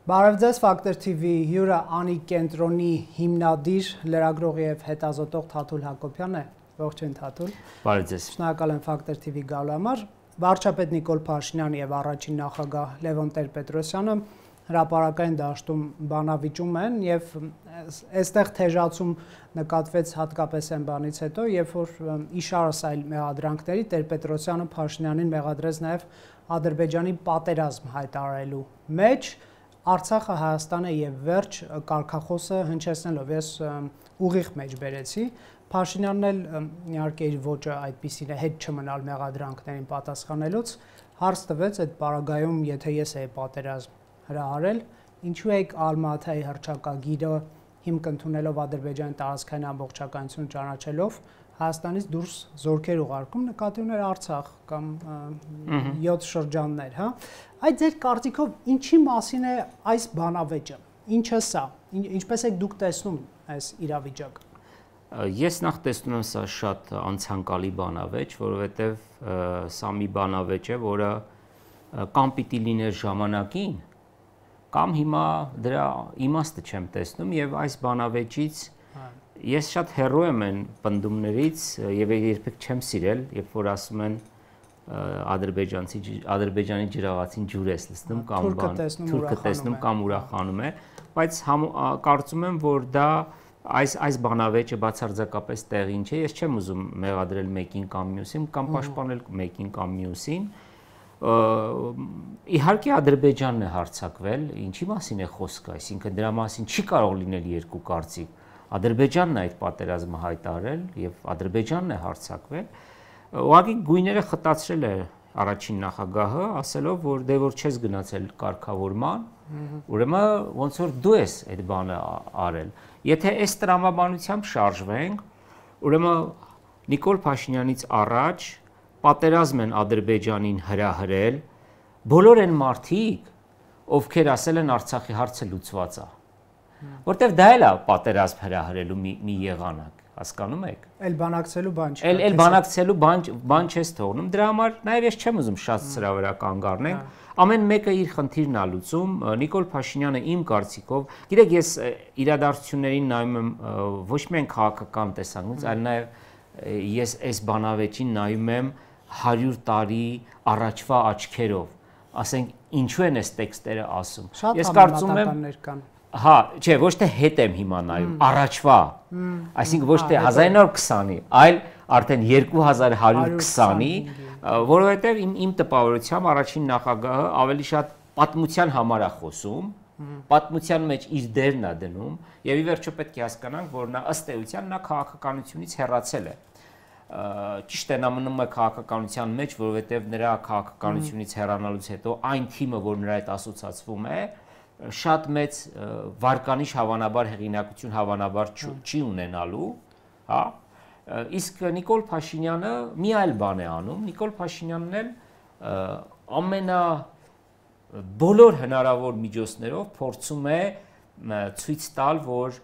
Բարև ձեզ, Factor TV հյուրը Անի կենտրոնի հիմնադիր, լրագրող եւ հետազոտող Թաթուլ Հակոբյանն է։ Ողջույն Թաթուլ։ Բարև ձեզ։ Շնորհակալ եմ Factor TV գալու համար։ Վարչապետ Նիկոլ Փաշինյանը եւ առաջին նախագահ Լևոն Տեր-Պետրոսյանը հրապարակային դաշտում բանավիճում են եւ այստեղ թեժացում նկատվեց հատկապես այն բանից հետո, երբ որ իշարս այլ մեղադրանքների Տեր-Պետրոսյանը Փաշինյանին մեղադրեց նաեւ Ադրբեջանի պատերազմ հայտարարելու մեջ Արցախը Հայաստանը եւ վերջ կարգախոսը հնչեցնելով ես ուղիղ մեջ բերեցի Փաշինյանն էլ իհարկե իր ոճը այդպիսին է հետ չմնալ մեղադրանքներին պատասխանելուց հարց տվեց այդ պարագայում եթե ես էի պատերազմ հրահարել ինչու եք Ալմաթայի հռչակագիրը հիմք ընդունելով Ադրբեջանի տարածքային ամբողջականություն ճանաչելով Հայաստանից դուրս զորքեր ուղարկում նկատի ուներ Արցախ կամ 7 շրջաններ, հա։ Այդ ձեր կարծիքով ինչի մասին է այս բանավեճը։ Ինչը սա։ Ինչպես եք դուք տեսնում այս իրավիճակը։ Ես նախ տեսնում եմ սա շատ անցանկալի բանավեճ, որովհետև սա մի բանավեճ է, որը կամ պիտի լիներ ժամանակին, կամ հիմա դրա իմաստը չեմ տեսնում եւ այս բանավեճից Ես շատ հեռու եմ այն պնդումներից եւ երբեք չեմ սիրել, երբ որ ասում են Ադրբեջանի ջրաղացին ջուր է լցնում կամ բան, թուրքը տեսնում կամ ուրախանում է, բայց կարծում եմ, որ դա այս բանավեճը բացարձակապես տեղին չէ, ես չեմ ուզում մեղադրել մեկին կամ մյուսին կամ պաշտպանել մեկին կամ մյուսին։ Իհարկե Ադրբեջանն է հարձակվել, ինչի մասին է խոսքը, այսինքն դրա մասին չի կարող լինել երկու կարծիք։ Ադրբեջանն է այդ պատերազմը հայտարարել եւ Ադրբեջանն է հարձակվել։ Ուղղակի գույները խտացրել է առաջին նախագահը, ասելով, որ դե որ չես գնացել կարգավորման, ուրեմն ոնց որ դու ես այդ բանը արել։ Եթե այս տրամաբանությամբ շարժվենք, ուրեմն Նիկոլ Փաշինյանից առաջ պատերազմ են Ադրբեջանին հրահրել բոլոր այն մարդիկ, ովքեր ասել են Արցախի հարցը լուծված է։ Որտեվ դա էլ է պատերազմ հրահրելու մի եղանակ, հասկանում եք։ Էլ բանակցելու բան չի։ Էլ բանակցելու բան չես թողնում։ Դրա համար նաև ես չեմ ուզում շատ սրա վրա կանգ առնենք։ Ամեն մեկը իր խնդիրն է լուծում։ Նիկոլ Փաշինյանը իմ կարծիքով, գիտեք, ես իրադարձություններին նայում եմ ոչ միայն քաղաքական տեսանկյունից, այլ նաև ես այս բանավեճին նայում եմ 100 տարի առաջվա աչքերով։ Ասենք ինչու են այս տեքստերը ասում։ Ես կարծում եմ Հա, չէ, ոչ թե հետ եմ հիմա նայում, առաջվա, այսինքն ոչ թե 1920-ի, այլ արդեն 2120-ի, որովհետև իմ տպավորությամբ առաջին նախագահը ավելի շատ պատմության համար է խոսում, պատմության մեջ իր դերն է դնում, եւ ի վերջո պետք է հասկանանք, որ նա ըստ էության նա քաղաքականությունից հեռացել է։ Ճիշտ է, նա մնում է քաղաքականության մեջ, որովհետև նրա քաղաքականությունից հեռանալուց հետո այն թիմը, որ նրա հետ ասոցացվում է, շատ մեծ վարկանիշ հավանաբար հեղինակություն հավանաբար չի ունենալու, հա, իսկ Նիկոլ Փաշինյանը մի այլ բան է անում, Նիկոլ Փաշինյանն էլ բոլոր հնարավոր միջոցներով փորձում է ցույց տալ, որ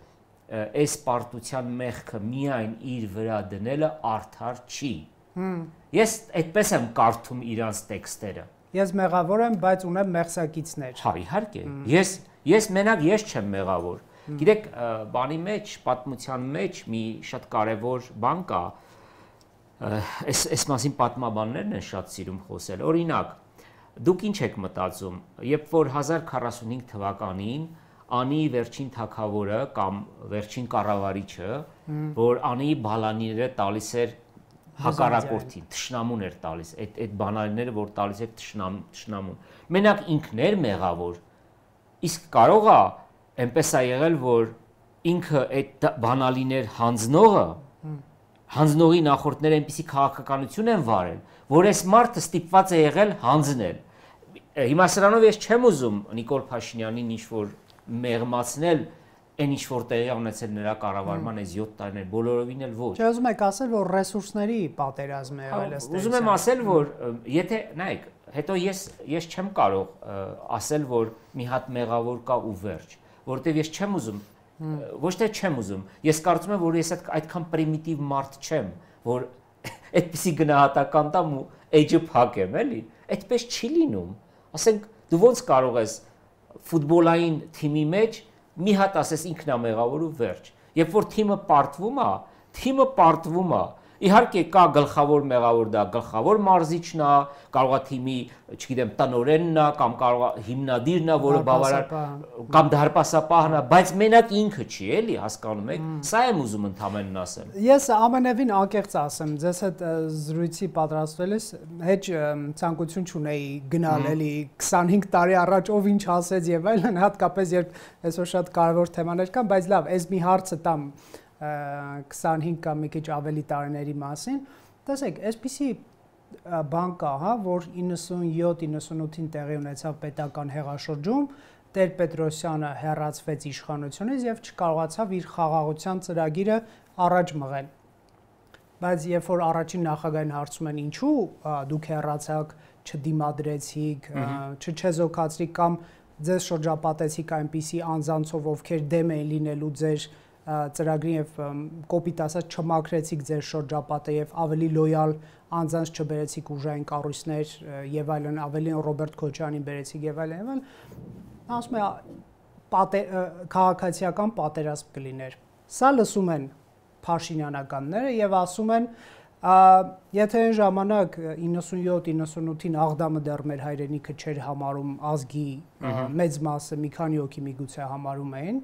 այս պարտության մեղքը միայն իր վրա դնելը արդար չի։ Ես այդպես եմ կարդում իրանց տեքստերը։ Ես մեղավոր եմ, բայց ունեմ մեղսակիցներ։ Հա, իհարկե։ Ես մենակ ես չեմ մեղավոր։ Գիտեք, բանի մեջ, պատմության մեջ մի շատ կարևոր բան կա։ Այս մասին պատմաբաններն են շատ սիրում խոսել։ Օրինակ, դուք ինչ եք մտածում, երբ որ 1045 թվականին Անի վերջին թագավորը կամ վերջին կառավարիչը, որ Անի բալանիները տալիս էր հակառակորդին, թշնամուն էր տալիս, այդ բանալիները, որ տալիս էր թշնամուն։ Մենակ ինքն էր մեղավոր, իսկ կարող է այնպես է եղել, որ ինքը այդ բանալիներ հանձնողի նախորդները այնպիսի քաղաքականություն են վարել, որ այս մարդը ստիպված է եղել հանձնել։ Հիմա սրանով ես չեմ ուզում Նիկոլ Փաշինյանին ինչ-որ մեղմացնել, այն ինչ որ տեղի ունեցել նրա կառավարման այս 7 տարիներ բոլորովին էլ ոչ։ Չէ, ուզում եք ասել, որ ռեսուրսների պատերազմ է եղել ըստ էության։ Ուզում եմ ասել, որ եթե նայեք, հետո ես չեմ կարող ասել, որ մի հատ մեղավոր կա ու վերջ, որովհետև ես չեմ ուզում, ոչ թե չեմ ուզում, ես կարծում եմ, որ ես այդքան պրիմիտիվ մարդ չեմ, որ այդպիսի գնահատական տամ ու էջը փակեմ, էլի։ Այդպես չի լինում։ Ասենք դու ոնց կարող ես ֆուտբոլային թիմի մեջ մի հատ ասես ինքն է մեղավոր ու վերջ։ Երբ որ թիմը պարտվում է, իհարկե կա գլխավոր մեղավոր, դա գլխավոր մարզիչն է, կարող է թիմի, չգիտեմ, տնօրենն է կամ կարող է հիմնադիրն է, որը բավարար կամ դարպասապահն է, բայց մենակ ինքը չի, էլի, հասկանում եք։ Սա եմ ուզում ընդհանրապես ասեմ։ Ես ամենևին անկեղծ ասեմ, ձեզ հետ զրույցի պատրաստվելիս հեչ ցանկություն չունեի գնալ էլի 25 տարի առաջ ով ինչ ասեց եւ այլն, հատկապես երբ այսօր շատ կարևոր թեմաներ կան, բայց լավ, այս մի հարցը տամ 25 կամ մի քիչ ավելի տարիների մասին, տեսեք, այսպիսի բան կա, հա, որ 97-98-ին տեղի ունեցավ պետական հեղաշրջում, Տեր-Պետրոսյանը հեռացվեց իշխանությունից եւ չկարողացավ իր խաղաղության ծրագիրը առաջ մղել։ Բայց երբ որ առաջին նախագահին հարցում են ինչու դուք հեռացաք, չդիմադրեցիք, չչեզոքացրիք կամ ձեզ շրջապատեցիք այնպիսի անձանցով, ովքեր դեմ էին լինելու ձեր ծրագրին եւ կոպիտ ասած չմաքրեցիք ձեր շրջապատը եւ ավելի լոյալ անձանց չբերեցիք ուժային կառույցներ եւ այլն, ավելի Ռոբերտ Քոչարյանին բերեցիք եւ այլն, ասում է քաղաքացիական պատերազմ կլիներ։ Սա լսում են Փաշինյանականները եւ ասում են եթե այն ժամանակ 97-98-ին Աղդամը դեռ մեր հայրենիքը չէր համարում ազգի մեծ մասը մի քանի հոգի միգուցե համարում էին,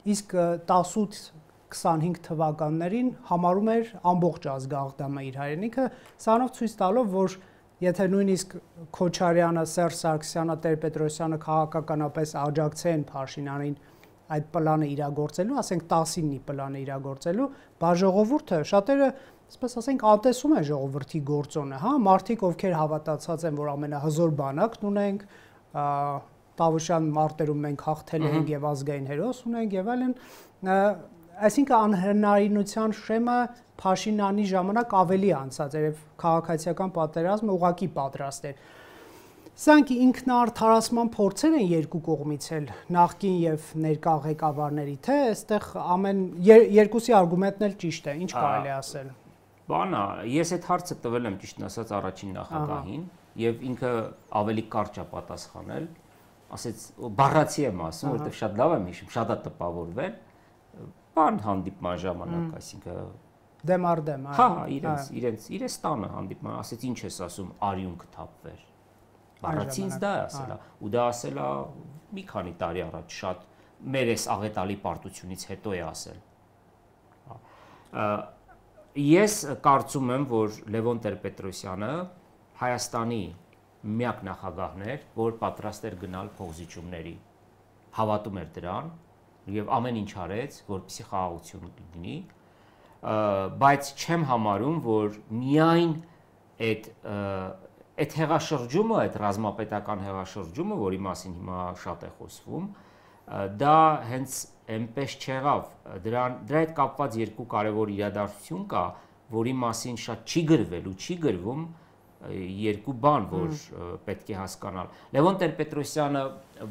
իսկ 18-25 թվականներին համարում էր ամբողջ ազգը Աղդամը իր հայրենիքը, սրանով ցույց տալով, որ եթե նույնիսկ Քոչարյանը, Սերժ Սարգսյանը, Տեր-Պետրոսյանը քաղաքականապես աջակցեն Փաշինյանին այդ պլանը իրագործելու, ասենք 10-ի պլանը իրագործելու, բաժողովուրդը շատերը, ասես ասենք, անտեսում են ժողովրդի գործոնը, հա, մարդիկ, ովքեր հավատացած են, որ ամենահզոր բանակն ունենք, Տավուշյան մարտերում մենք հաղթել ենք եւ ազգային հերոս ունենք եւ այլն, այսինքն անհնարինության շեմը Փաշինյանի ժամանակ ավելի անցած էր եւ քաղաքացիական պատերազմը ուղղակի պատրաստ էր։ Սրանք ինքնաարդարացման փորձեր են երկու կողմից էլ, նախկին եւ ներկա ղեկավարների, թե այստեղ ամեն երկուսի արգումենտն էլ ճիշտ է, ինչ կարելի ասել։ Բանա, ես այդ հարցը տվել եմ ճիշտ ասած առաջին նախագահին եւ ինքը ավելի կարճ է պատասխանել, ասեց բառացի եմ ասում, որովհետեւ շատ լավ եմ հիշում, շատ է տպավորվել, բան հանդիպման ժամանակ, այսինքն դեմ առ դեմ, հա, իրենց տանը հանդիպման, ասեց ինչ ես ասում, արյուն կթափվեր։ Բառացի ինձ դա է ասելա, ու դա ասելա մի քանի տարի առաջ, շատ մեր այս աղետալի պարտությունից հետո է ասել։ Ես կարծում եմ, որ Լևոն Տեր-Պետրոսյանը Հայաստանի միակ նախագահն էր, որ պատրաստ էր գնալ փոխզիջումների, հավատում էր դրան եւ ամեն ինչ արեց, որպեսզի խաղաղություն լինի, բայց չեմ համարում, որ միայն այդ հեղաշրջումը, այդ ռազմապետական հեղաշրջումը, որի մասին հիմա շատ է խոսվում, դա հենց այնպես չեղավ, դրա հետ կապված երկու կարևոր իրադարձություն կա, որի մասին շատ չի գրվել ու չի գրվում, երկու բան, որ պետք է հասկանալ։ Լևոն Տեր-Պետրոսյանը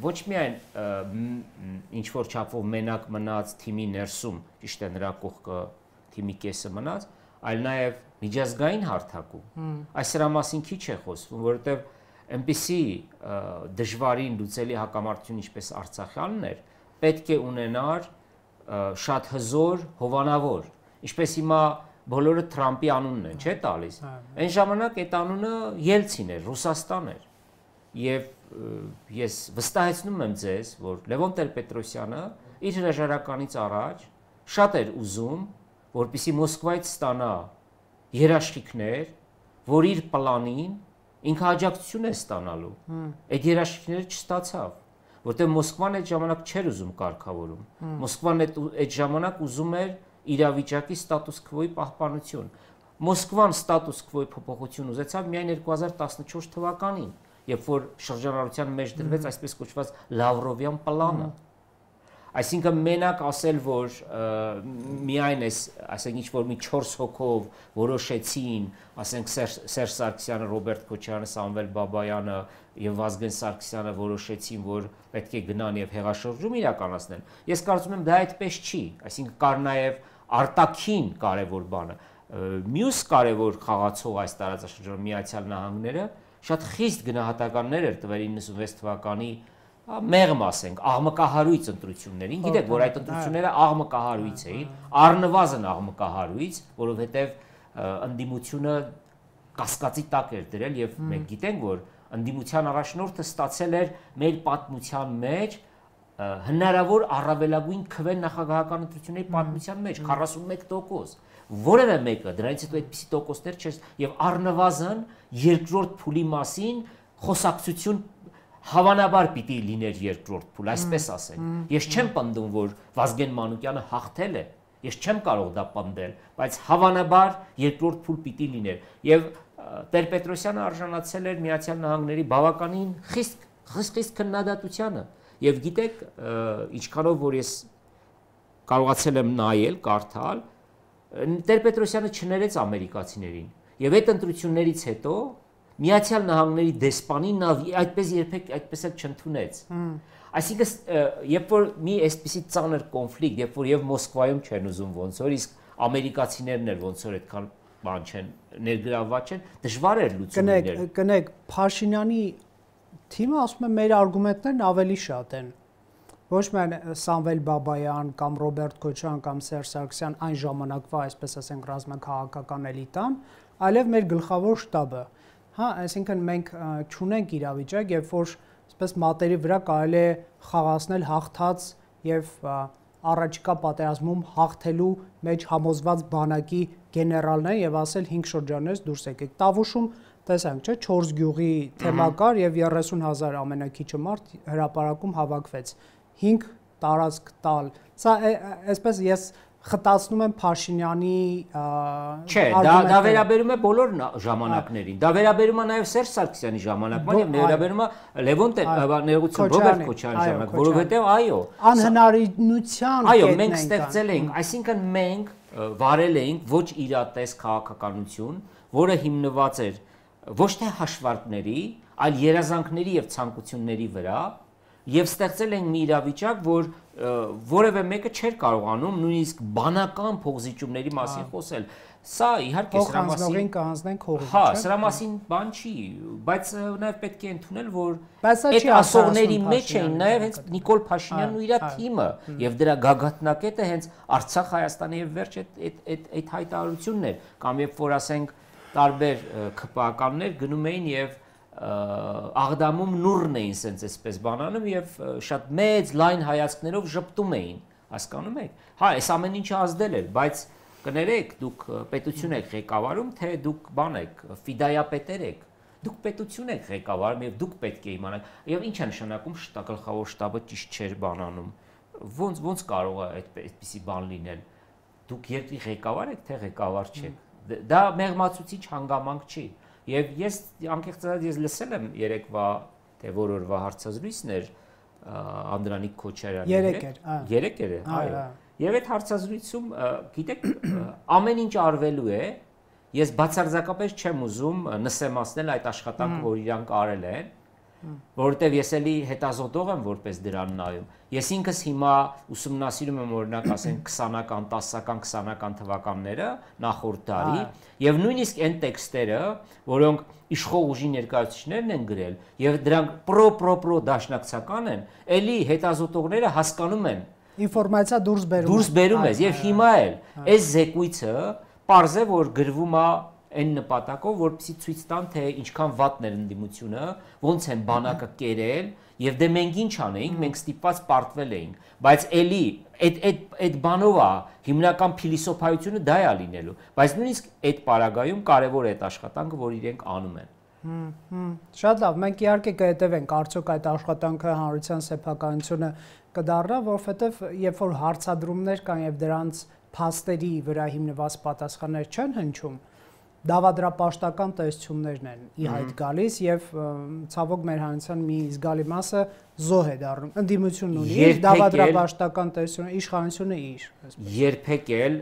ոչ միայն ինչ որ չափով մենակ մնաց թիմի ներսում, ճիշտ է նրա կողքը թիմի կեսը մնաց, այլ նաև միջազգային հարթակում։ Այս սրա մասին քիչ է խոսվում, որովհետև այնպիսի դժվարին լուծելի հակամարտություն, ինչպես Արցախյանն էր, պետք է ունենար շատ հզոր, հովանավոր, ինչպես հիմա բոլորը Թրամփի անունն են, չէ՞ տալիս։ Այն ժամանակ այդ անունը Ելցին էր, Ռուսաստան էր։ Եվ ես վստահեցնում եմ ձեզ, որ Լևոն Տեր-Պետրոսյանը իր հրաժարականից առաջ շատ էր ուզում, որպեսզի Մոսկվայից ստանա երաշխիքներ, որ իր պլանին ինքը աջակցություն է ստանալու։ Այդ երաշխիքները չստացավ, որտեղ Մոսկվան այդ ժամանակ չէր ուզում կարգավորում։ Մոսկվան այդ ժամանակ ուզում էր իրավիճակի ստատուս քվոյի պահպանություն։ Մոսկվան ստատուս քվոյի փոփոխություն ուզեցավ միայն 2014 թվականին, երբ որ շրջանառության մեջ դրվեց այսպես կոչված Լավրովյան պլանը։ Այսինքն մենակ ասել, որ միայն այս, ասենք ինչ որ մի 4 հոգով որոշեցին, ասենք Սերժ Սարգսյանը, Ռոբերտ Քոչարյանը, Սամվել Բաբայանը եւ Վազգեն Սարգսյանը որոշեցին, որ պետք է գնան եւ հեղաշրջում իրականացնեն։ Ես կարծում եմ դա այդպես չի, այսինքն կար նաեւ արտաքին կարևոր բանը։ Մյուս կարևոր խաղացող այս տարածաշրջանում Միացյալ Նահանգները շատ խիստ գնահատականներ էր տվել 96 թվականի մեղմ ասենք, աղմկահարույց ընտրություններին, գիտեք, որ այդ ընտրությունները աղմկահարույց էին, առնվազն աղմկահարույց, որովհետև ընդդիմությունը կասկածի տակ էր դրել եւ մենք գիտենք, որ ընդդիմության առաջնորդը ստացել էր մեր պատմության մեջ հնարավոր առավելագույն քվեն նախագահական ընտրությունների պատմության մեջ 41%, որևէ մեկը դրանից հետո այդպիսի տոկոսներ չէր եւ առնվազն երկրորդ փուլի մասին խոսակցություն հավանաբար պիտի լիներ երկրորդ փուլ, այսպես ասենք։ Ես չեմ պնդում, որ Վազգեն Մանուկյանը հաղթել է, ես չեմ կարող դա պնդել, բայց հավանաբար երկրորդ փուլ պիտի լիներ եւ Տեր-Պետրոսյանը արժանացել էր Միացյալ Նահանգների բավականին խիստ քննադատությանը եւ գիտեք, ինչքանով որ ես կարողացել եմ նայել, կարդալ, Տեր-Պետրոսյանը չներեց ամերիկացիներին եւ այդ ընտրություններից հետո Միացյալ Նահանգների դեսպանին նա այդպես երբեք այդպես էլ չընդունեց։ Այսինքն, երբ որ մի այսպիսի ծանր կոնֆլիկտ, երբ որ եւ Մոսկվայում չեն ուզում ոնց որ, իսկ ամերիկացիներն էլ ոնց որ այդքան բան չեն ներգրավված չեն, դժվար էր լուծում լինել։ Կնեք, Փաշինյանի թիմը ասում է մեր արգումենտներն ավելի շատ են։ Ոչ միայն Սամվել Բաբայան կամ Ռոբերտ Քոչարյան կամ Սերժ Սարգսյան այն ժամանակվա, այսպես ասենք, ռազմաքաղաքական էլիտան, այլև մեր գլխավոր շտաբը։ Հա, այսինքն մենք չունենք իրավիճակ, երբ որ այսպես մատերի վրա կարելի է խաղացնել հաղթած եւ առաջիկա պատերազմում հաղթելու մեջ համոզված բանակի գեներալներ եւ ասել 5 շրջաններից դուրս եկեք։ Տավուշում տեսանք, չէ, 4 գյուղի թեմա կար եւ 30,000 ամենակիչը մարդ հրապարակում հավաքվեց։ 5 տարածք տալ։ Սա այսպես ես խտացնում եմ Փաշինյանի Չէ, դա վերաբերում է բոլոր ժամանակներին։ Դա վերաբերում է նաև Սերժ Սարգսյանի ժամանակին եւ վերաբերում է Լևոն ներողություն Ռոբերտ Քոչարյանի ժամանակ, որովհետեւ այո, անհնարինության այո, մենք ստեղծել ենք, այսինքն մենք վարել ենք ոչ իրատես քաղաքականություն, որը հիմնված էր ոչ թե հաշվարկների, այլ երազանքների եւ ցանկությունների վրա, եւ ստեղծել ենք մի իրավիճակ, որ որևէ մեկը չէր կարողանում նույնիսկ բանական փոխզիջումների մասին խոսել։ Սա իհարկե սրա մասին կհանձնենք հողի։ Հա, սրա մասին բան չի, բայց նաեւ պետք է ընդունել, որ այդ ասողների մեջ էին նաեւ հենց Նիկոլ Փաշինյանն ու իր թիմը եւ դրա գագաթնակետը հենց Արցախ, Հայաստանի եւ վերջ այդ հայտարարությունն էր, կամ երբ որ ասենք տարբեր ԿՊԱ-ականներ գնում էին եւ աղդամում նուրն էին սենց այսպես բանանում եւ շատ մեծ լայն հայացքներով ժպտում էին, հասկանում եք։ Հա, այս ամեն ինչը ազդել էր, բայց կներեք, դուք պետություն եք ղեկավարում, թե դուք բան եք, ֆիդայապետեր եք։ Դուք պետություն եք ղեկավարում եւ դուք պետք է իմանաք։ Եվ ինչ է նշանակում գլխավոր շտաբը ճիշտ չէր բանանում։ Ոնց կարող է այդպիսի բան լինել։ Դուք երկրի ղեկավար եք, թե ղեկավար չեք։ Դա մեղմացուցիչ հանգամանք չի։ Եվ ես անկեղծ ասած ես լսել եմ երեկվա թե որ օրվա հարցազրույցն էր Անդրանիկ Քոչարյանի հետ։ Երեք էր, այո։ Եվ այդ հարցազրույցում, գիտեք, ամեն ինչ արվելու է, ես բացարձակապես չեմ ուզում նսեմացնել այդ աշխատանքը, որ իրանք արել են, որովհետև ես էլի հետազոտող եմ որպես դրան նայում։ Ես ինքս հիմա ուսումնասիրում եմ օրինակ ասենք 20-ական, 10-ական, 20-ական թվականները նախորդ դարի եւ նույնիսկ այն տեքստերը, որոնք իշխող ուժի ներկայացուցիչներն են գրել եւ դրանք պրո դաշնակցական են, էլի հետազոտողները հասկանում են ինֆորմացիա դուրս բերում ես եւ հիմա էլ այս զեկույցը պարզ է որ գրվում է այն նպատակով, որպեսզի ցույց տան, թե ինչքան վատն էր ընդդիմությունը, ոնց են բանակը կերել, եւ դե մենք ինչ անեինք, մենք ստիպված պարտվել էինք, բայց էլի այդ բանով է հիմնական փիլիսոփայությունը դա է լինելու, բայց նույնիսկ այդ պարագայում կարեւոր է այդ աշխատանքը, որ իրենք անում են։ Շատ լավ, մենք իհարկե կհետևենք, արդյոք այդ աշխատանքը հանրության սեփականությունը կդառնա, որովհետեւ երբ որ հարցադրումներ կան եւ դրանց փաստերի վրա հիմնված պատասխաններ չեն հնչում, դավադրապաշտական տեսություններն են ի հայտ գալիս եւ ցավոք մեր հանրության մի զգալի մասը զոհ է դառնում։ Ընդդիմությունն ունի դավադրապաշտական տեսություն, իշխանությունը իր։ Երբեք էլ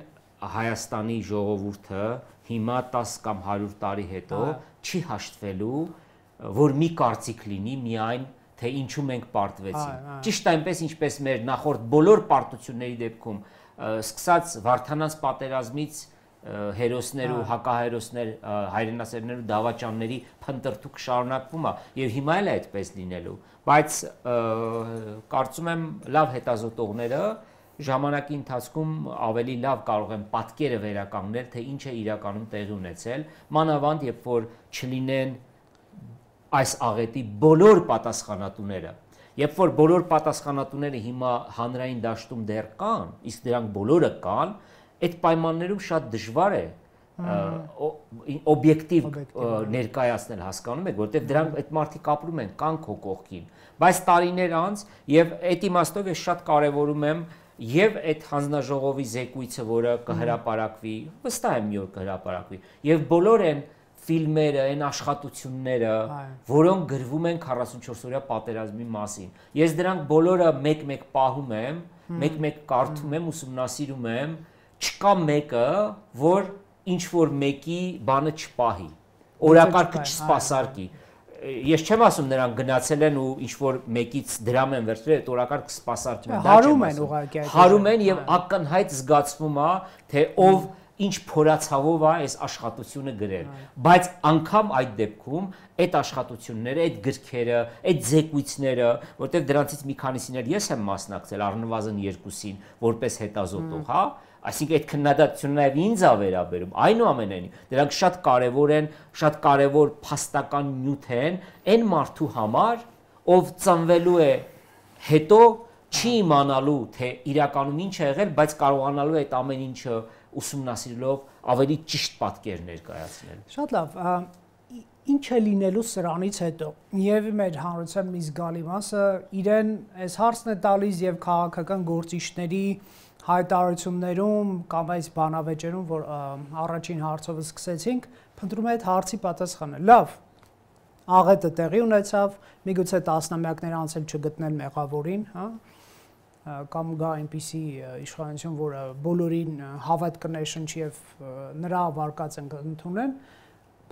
Հայաստանի ժողովուրդը հիմա 10 կամ 100 տարի հետո չի հաշտվելու, որ մի կարծիք լինի միայն թե ինչու մենք պարտվեցինք։ Ճիշտ այնպես ինչպես մեր նախորդ բոլոր պարտությունների դեպքում, սկսած Վարդանանց պատերազմից հերոսներ ու հակահերոսներ, հայրենասերներ ու դավաճանների փնտրտուք շարունակվում է եւ հիմա էլ է այդպես լինելու, բայց կարծում եմ լավ հետազոտողները ժամանակի ընթացքում ավելի լավ կարող են պատկերը վերականգնել, թե ինչ է իրականում տեղի ունեցել, մանավանդ երբ որ չլինեն այս աղետի բոլոր պատասխանատուները, երբ որ բոլոր պատասխանատուները հիմա հանրային դաշտում դեռ կան, իսկ դրանք բոլորը կան, այդ պայմաններում շատ դժվար է օբյեկտիվ ներկայացնել, հասկանում եք, որտեղ դրանք այդ մարդիկ ապրում են, կան քո կողքին, բայց տարիներ անց եւ այդ իմաստով ես շատ կարեւորում եմ եւ այդ հանձնաժողովի զեկույցը, որը կհրապարակվի, վստահ եմ մի օր կհրապարակվի, եւ բոլոր այն ֆիլմերը, այն աշխատությունները, որոնք գրվում են 44-օրյա պատերազմի մասին։ Ես դրանք բոլորը մեկ-մեկ պահում եմ, մեկ-մեկ կարդում եմ, ուսումնասիրում եմ, չկա մեկը, որ ինչ որ մեկի բանը չպահի, օրակարգը չսպասարկի։ Ես չեմ ասում նրանք գնացել են ու ինչ որ մեկից դրամ են վերցրել, այդ օրակարգը սպասարկում են, դա չեմ ասում։ Հարում են եւ ակնհայտ զգացվում է, թե ով ինչ փորացավով է այս աշխատությունը գրել, բայց անգամ այդ դեպքում այդ աշխատությունները, այդ գրքերը, այդ զեկույցները, որտեղ դրանցից մի քանիսին էլ ես եմ մասնակցել, առնվազն 2-ին, որպես հետազոտող, հա, այսինքն այդ քննադատությունը նաև ինձ է վերաբերում, այնուամենայնիվ դրանք շատ կարևոր են, շատ կարևոր փաստական նյութ են այն մարդու համար, ով ծնվելու է հետո չի իմանալու, թե իրականում ինչ է եղել, բայց կարողանալու է այդ ամեն ինչը ուսումնասիրելով ավելի ճիշտ պատկեր ներկայացնել։ Շատ լավ, ինչ է լինելու սրանից հետո։ Միևնույն մեր հանրության մի զգալի մասը իրեն այս հարցն է տալիս եւ քաղաքական գործիչների հայտարարություններում կամ այս բանավեճերում, որ առաջին հարցով սկսեցինք, փնտրում է այդ հարցի պատասխանը։ Լավ, աղետը տեղի ունեցավ, միգուցե տասնամյակներ անց էլ չգտնել մեղավորին, հա, կամ գա այնպիսի իշխանություն, որը բոլորին հավատ կներշնչի եւ նրա վարկածն կընդունեն։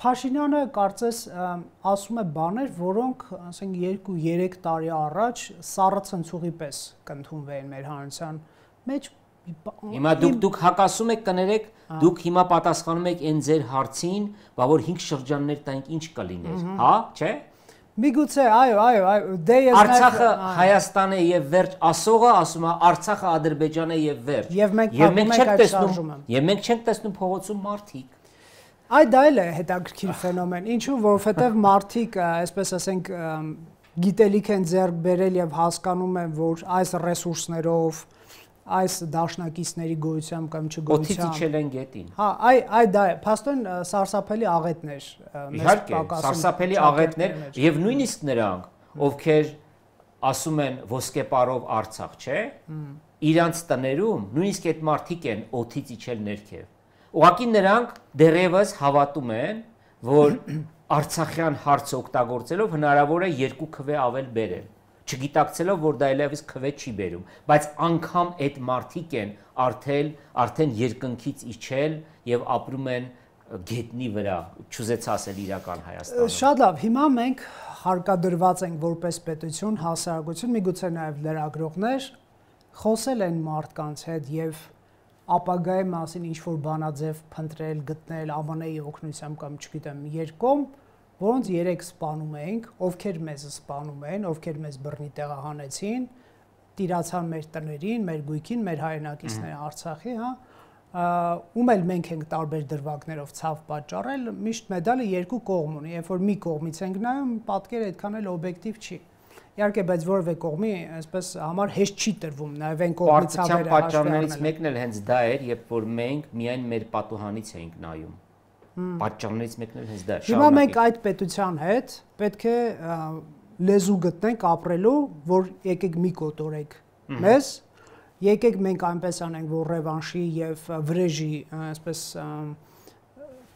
Փաշինյանը կարծես ասում է բաներ, որոնք, ասենք 2-3 տարի առաջ սառը ցնցուղի պես կընդունվեին մեր հանրության մեջ։ Հիմա դուք հակասում եք, կներեք, դուք հիմա պատասխանում եք այն ձեր հարցին, բա որ 5 շրջաններ տանք ինչ կլիներ, հա, չէ՞։ Միգուցե, այո, դե ես Արցախը Հայաստան է եւ վերջ, ասողը ասում է Արցախը Ադրբեջան է եւ վերջ։ Եվ մենք չենք տեսնում փողոցում մարդիկ։ Այդ դա էլ է հետաքրքիր ֆենոմեն, ինչու, որովհետեւ մարդիկ, այսպես ասենք, գիտելիք են ձեռք բերել եւ հասկանում են, որ այս ռեսուրսներով, այս դաշնակիցների գոյությամբ կամ չգոյությամբ օդից իջել են գետին։ Հա, այդ դա է, փաստորեն սարսափելի աղետներ, իհարկե, սարսափելի աղետներ եւ նույնիսկ նրանք, ովքեր ասում են ոսկեպարով Արցախ, չէ՞, իրանց տներում նույնիսկ այդ մարդիկ են օդից իջել ներքև։ Ուղղակի նրանք դեռևս հավատում են, որ Արցախյան հարցը օգտագործելով հնարավոր է 2 քվե ավել բերել, չգիտակցելով, որ դա այլևս քվե չի բերում, բայց անգամ այդ մարդիկ են արդեն երկնքից իջել եւ ապրում են գետնի վրա, չուզեց ասել իրական Հայաստանում։ Շատ լավ, հիմա մենք հարկադրված ենք որպես պետություն, հասարակություն, միգուցե նաեւ լրագրողներ, խոսել են մարդկանց հետ եւ ապագայի մասին ինչ որ բանաձև փնտրել, գտնել ԱՄՆ-ի օգնությամբ կամ չգիտեմ, երկում, որոնց 3 սպանում էինք, ովքեր մեզ սպանում են, ովքեր մեզ բռնի տեղահանեցին, տիրացան մեր տներին, մեր գույքին, մեր հայրենակիցների Արցախի, հա, ում էլ մենք ենք տարբեր դրվագներով ցավ պատճառել, միշտ մեդալը 2 կողմ ունի, երբ որ մի կողմից ենք նայում, պատկերը այդքան էլ օբյեկտիվ չի։ Իհարկե, բայց որևէ կողմի, այսպես համար հեշտ չի տրվում, նաև այն կողմից ցավերը պատճառներից մեկն էլ հենց դա էր, երբ որ մենք միայն մեր պատուհանից էինք նայում։ Պատճառներից մեկն էլ հենց դա է։ Հիմա մենք այդ պետության հետ պետք է լեզու գտնենք ապրելու, որ եկեք մի կոտորեք մեզ, եկեք մենք այնպես անենք, որ ռևանշի եւ վրեժի, այսպես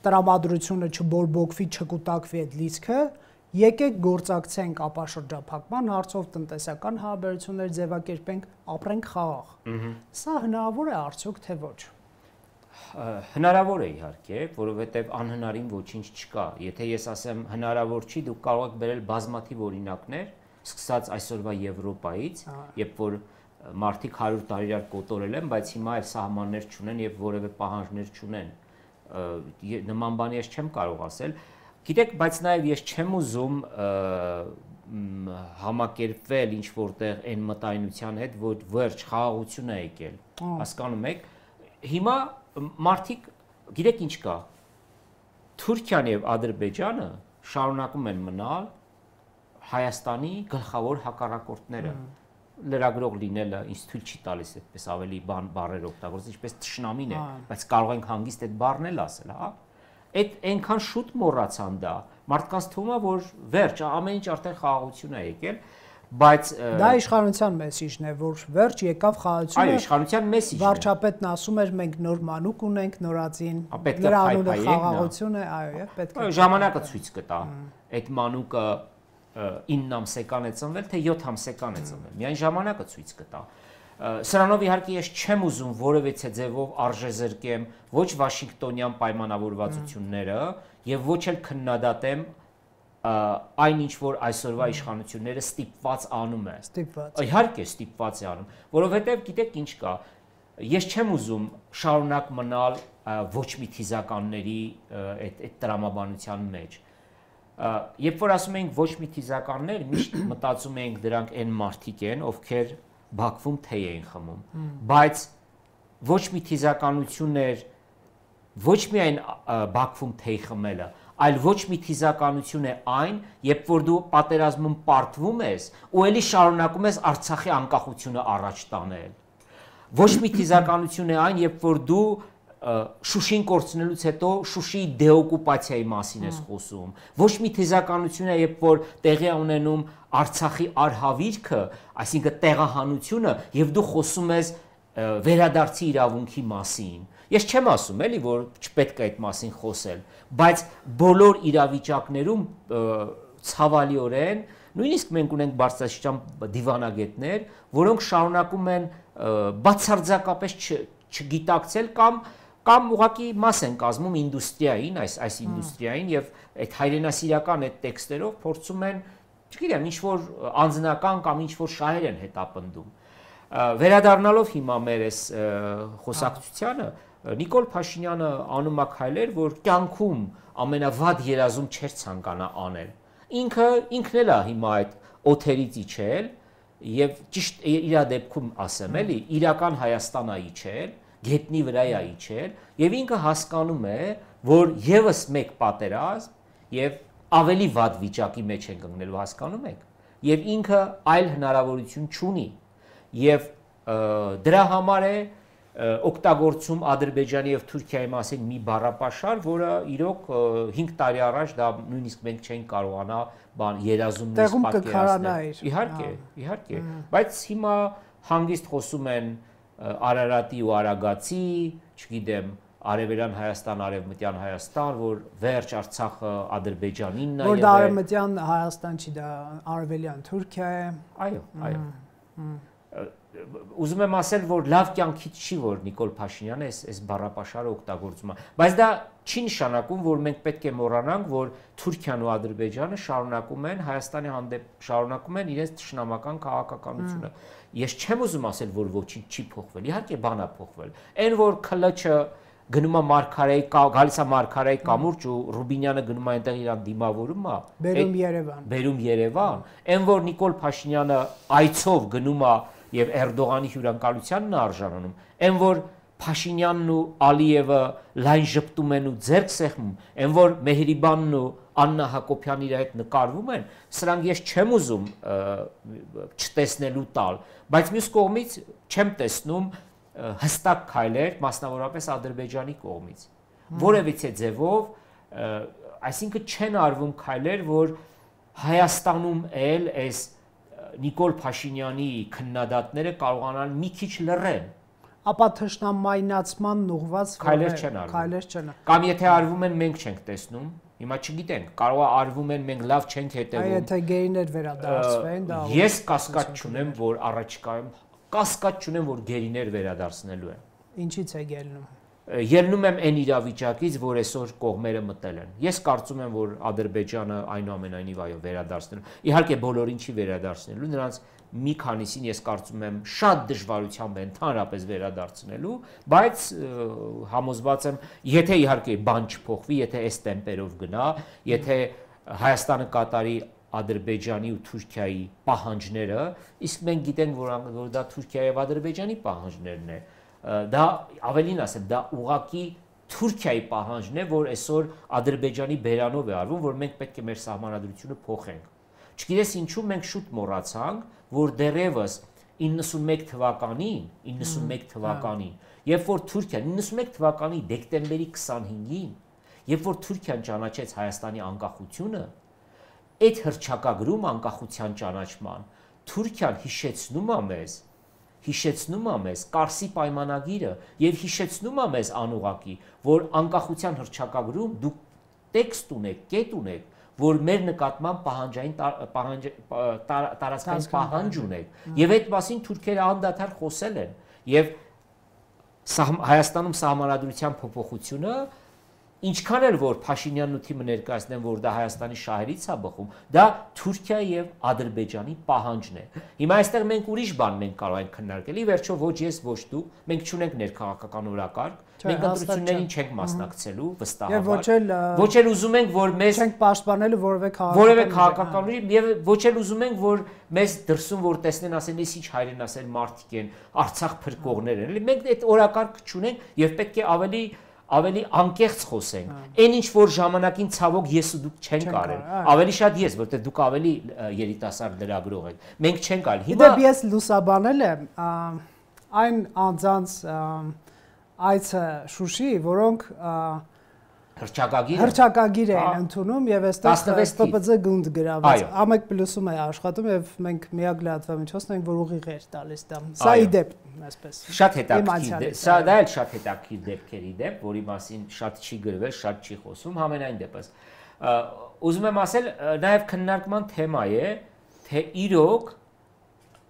տրամադրությունը չբորբոքվի, չկուտակվի այդ լիցքը, եկեք գործակցենք ապաշրջափակման հարցով, տնտեսական հարաբերություններ ձևակերպենք, ապրենք խաղաղ։ Սա հնարավոր է արդյոք թե ոչ։ Հնարավոր է իհարկե, որովհետև անհնարին ոչինչ չկա։ Եթե ես ասեմ հնարավոր չի, դուք կարող եք բերել բազմաթիվ օրինակներ, սկսած այսօրվա Եվրոպայից, երբ որ մարդիկ 100 տարի իրար կոտորել են, բայց հիմա այլ սահմաններ չունեն եւ որևէ պահանջներ չունեն։ նման բան ես չեմ կարող ասել։ Գիտեք, բայց նաև ես չեմ ուզում համակերպվել ինչ որտեղ այն մտայնության հետ, որ վերջ խաղաղություն է եկել։ Հասկանում եք։ Հիմա մարդիկ գիտեք ինչ կա։ Թուրքիան եւ Ադրբեջանը շարունակում են մնալ Հայաստանի գլխավոր հակառակորդները։ Լրագրող լինելը ինձ թույլ չի տալիս այդպես ավելի բառեր օգտագործել, ինչպես թշնամին է, բայց կարող ենք հանգիստ այդ բառն էլ ասել, հա։ Այդ այնքան շուտ մոռացան դա։ Մարդկանց թվում է, որ վերջ, ամեն ինչ արդեն խաղաղություն է եկել, բայց դա իշխանության մեսիջն է, որ վերջ եկավ խաղաղությունը։ Այո, իշխանության մեսիջն է։ Վարչապետն ասում էր, մենք նոր մանուկ ունենք, նորածին։ Նրա անունը խաղաղություն է, այո, եւ պետք է։ Ժամանակը ցույց կտա։ Այդ մանուկը 9 ամսեկան է ծնվել, թե 7 ամսեկան է ծնվել։ Միայն ժամանակը ցույց կտա։ Սրանով իհարկե ես չեմ ուզում որևէ ձևով արժեզրկեմ ոչ Վաշինգտոնյան պայմանավորվածությունները եւ ոչ էլ քննադատեմ այն ինչ որ այսօրվա իշխանությունները ստիպված անում է։ Իհարկե ստիպված է անում, որովհետեւ գիտեք ինչ կա, ես չեմ ուզում շարունակ մնալ ոչ մի թիզականների այդ տրամաբանության մեջ։ Երբ որ ասում ենք ոչ մի թիզականներ, միշտ մտածում ենք դրանք այն մարդիկ են, ովքեր Բաքվում թեյ էին խմում, բայց ոչ մի թիզականություններ ոչ միայն Բաքվում թեյ խմելը, այլ ոչ մի թիզականություն է այն, երբ որ դու պատերազմում պարտվում ես ու ելի շարունակում ես Արցախի անկախությունը առաջ տանել։ Ոչ մի թիզականություն է այն, երբ որ դու Շուշին կորցնելուց հետո Շուշիի դեօկուպացիայի մասին ես խոսում։ Ոչ մի թիզականություն է, երբ որ տեղի ունենում Արցախի արհավիրքը, այսինքն տեղահանությունը, եւ դու խոսում ես վերադարձի իրավունքի մասին։ Ես չեմ ասում էլի, որ չպետք է այդ մասին խոսել, բայց բոլոր իրավիճակներում ցավալիորեն, նույնիսկ մենք ունենք բարձրաստիճան դիվանագետներ, որոնք շարունակում են բացարձակապես չգիտակցել կամ ուղղակի մաս են կազմում ինդուստրիային, այս ինդուստրիային եւ այդ հայրենասիրական այդ տեքստերով փորձում են, չգիտեմ, ինչ որ անձնական կամ ինչ որ շահեր են հետապնդում։ Վերադառնալով հիմա մեր այս խոսակցությանը, Նիկոլ Փաշինյանը անում է քայլեր, որ կյանքում ամենավատ երազում չէր ցանկանա անել։ Ինքն էլ է հիմա այդ օթերից իջել եւ ճիշտ իր դեպքում ասեմ էլի, իրական Հայաստան է իջել, գետնի վրա է իջել եւ ինքը հասկանում է, որ եւս մեկ պատերազմ եւ ավելի վատ վիճակի մեջ են գտնելու, հասկանում եք, եւ ինքը այլ հնարավորություն չունի եւ դրա համար է օգտագործում Ադրբեջանի եւ Թուրքիայի մասին մի բառապաշար, որը իրոք 5 տարի առաջ դա նույնիսկ մենք չէինք կարողանա երազումներից պատկերացնել։ Իհարկե, բայց հիմա հանգիստ խոսում են Արարատի ու Արագացի, չգիտեմ, Արևելյան Հայաստան, Արևմտյան Հայաստան, որ վերջ Արցախը Ադրբեջանինն է եղել։ Որ դա Արևմտյան Հայաստան չի, դա Արևելյան Թուրքիա է։ Այո։ Ուզում եմ ասել, որ լավ կյանքից չի, որ Նիկոլ Փաշինյանը այս բառապաշարը օգտագործում է, բայց դա չի նշանակում, որ մենք պետք է մոռանանք, որ Թուրքիան ու Ադրբեջանը շարունակում են Հայաստանի հանդեպ շարունակում են իրենց թշնամական քաղաքականությունը։ Ես չեմ ուզում ասել, որ ոչինչ չի փոխվել, իհարկե բան է փոխվել։ Այն որ ՔԼՉ գնում է Մարգարեի, գալիս է Մարգարեի կամուրջ ու Ռուբինյանը գնում է այնտեղ իրան դիմավորում է, բերում Երևան, այն որ Նիկոլ Փաշինյանը այցով գնում է եւ Էրդողանի հյուրընկալությանն արժանանում, այն որ Փաշինյանն ու Ալիևը լայն ժպտում են ու ձեռք սեղմում, այն որ Մեհրիբանն ու Աննա Հակոբյանն իր հետ նկարվում են, սրանք ես չեմ ուզում չտեսնելու տալ, բայց մյուս կողմից չեմ տեսնում հստակ քայլեր, մասնավորապես Ադրբեջանի կողմից։ Որևիցե ձևով, այսինքն չեն արվում քայլեր, որ Հայաստանում էլ այս Նիկոլ Փաշինյանի քննադատները կարողանան մի քիչ լռեն։ Ապա թշնամայնացման ուղղված քայլեր չեն արվում։ Կամ եթե արվում են, մենք չենք տեսնում։ Հիմա չգիտենք, կարող է արվում են, մենք լավ չենք հետևում։ Եթե գերիներ վերադարձվեն, դա ես կասկած չունեմ, որ առաջիկայում կասկած չունեմ, որ գերիներ վերադարձնելու են։ Ինչից է ելնում։ ելնում եմ այն իրավիճակից, որ այսօր կողմերը մտել են։ Ես կարծում եմ, որ Ադրբեջանը այնուամենայնիվ այո վերադարձնելու։ Իհարկե բոլորին չի վերադարձնելու, նրանց մի քանիսին ես կարծում եմ շատ դժվարությամբ են ընդհանրապես վերադարձնելու, բայց համոզված եմ, եթե իհարկե բան չփոխվի, եթե այս տեմպերով գնա, եթե Հայաստանը կատարի Ադրբեջանի ու Թուրքիայի պահանջները, իսկ մենք գիտենք, որ դա Թուրքիայի եւ Ադրբեջանի պահանջներն է։ Դա ավելին ասեմ, դա ուղղակի Թուրքիայի պահանջն է, որ այսօր Ադրբեջանի բերանով է արվում, որ մենք պետք է մեր սահմանադրությունը փոխենք։ Չգիտես ինչու մենք շուտ մոռացանք, որ դեռևս 91 թվականին, երբ որ Թուրքիան 91 թվականի դեկտեմբերի 25-ին, երբ որ Թուրքիան ճանաչեց Հայաստանի անկախությունը, այդ հռչակագրում անկախության ճանաչման Թուրքիան հիշեցնում է մեզ Կարսի պայմանագիրը եւ հիշեցնում է մեզ անուղակի, որ անկախության հռչակագրում դուք տեքստ ունեք, կետ ունեք, որ մեր նկատմամբ տարածքային պահանջ ունեք եւ այդ մասին թուրքերը անդադար խոսել են եւ Հայաստանում սահմանադրության փոփոխությունը ինչքան էլ որ Փաշինյանն ու թիմը ներկայացնեն, որ դա Հայաստանի շահերից է բխում, դա Թուրքիայի եւ Ադրբեջանի պահանջն է։ Հիմա այստեղ մենք ուրիշ բան մենք կարող ենք քննարկել, ի վերջո ոչ ես, ոչ դու, մենք չունենք ներքաղաքական օրակարգ, մենք ընտրություններին չենք մասնակցելու վստահաբար։ Ոչ էլ ուզում ենք, որ մեզ չենք պաշտպանելու որևէ քաղաքական ուժի եւ ոչ էլ ուզում ենք, որ մեզ դրսում որ տեսնեն, ասեն, ես ինչ հայրենասեր մարդիկ են, Արցախ փրկողներ են։ Մենք այդ օրակարգ չունենք եւ պետք է ավելի անկեղծ խոսենք։ Այն ինչ որ ժամանակին ցավոք ես ու դուք չենք արել։ Ավելի շատ ես, որտեղ դուք ավելի երիտասարդ լրագրող եք։ Մենք չենք արել։ Հիմա ես լուսաբանել եմ այն անձանց այցը Շուշի, որոնք հռչակագիր էին ընդունում եւ այստեղ ՊՊԾ գունդ գրաված։ Ամեկ պլյուսում է աշխատում եւ մենք միակ լրատվամիջոցն ենք, որ ուղիղ էր տալիս դա։ Սա իդեպ, այսպես։ Շատ հետաքրքիր, սա դա էլ շատ հետաքրքիր դեպքերի դեպք, որի մասին շատ չի գրվել, շատ չի խոսում, համենայն դեպս։ Ուզում եմ ասել, նաեւ քննարկման թեմա է, թե իրոք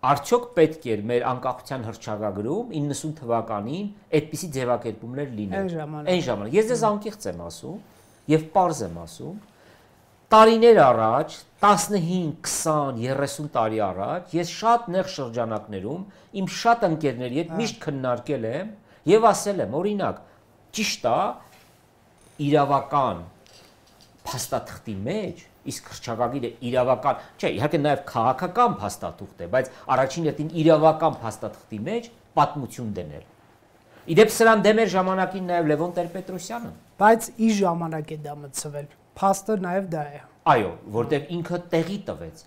արդյոք պետք էր մեր անկախության հռչակագրում 90 թվականին այդպիսի ձևակերպումներ լինեն։ Այն ժամանակ։ Ես ձեզ անկեղծ եմ ասում եւ պարզ եմ ասում, տարիներ առաջ, 15, 20, 30 տարի առաջ ես շատ նեղ շրջանակներում իմ շատ ընկերների հետ միշտ քննարկել եմ եւ ասել եմ, օրինակ, ճիշտ է, իրավական փաստաթղթի մեջ իսկ հռչակագիրը իրավական, չէ, իհարկե նաև քաղաքական փաստաթուղթ է, բայց առաջին հերթին իրավական փաստաթղթի մեջ պատմություն դնել։ Իդեպ սրան դեմ էր ժամանակին նաև Լևոն Տեր-Պետրոսյանը։ Բայց ի ժամանակ է դա մտցվել։ Փաստը նաև դա է։ Այո, որտեվ ինքը տեղի տվեց,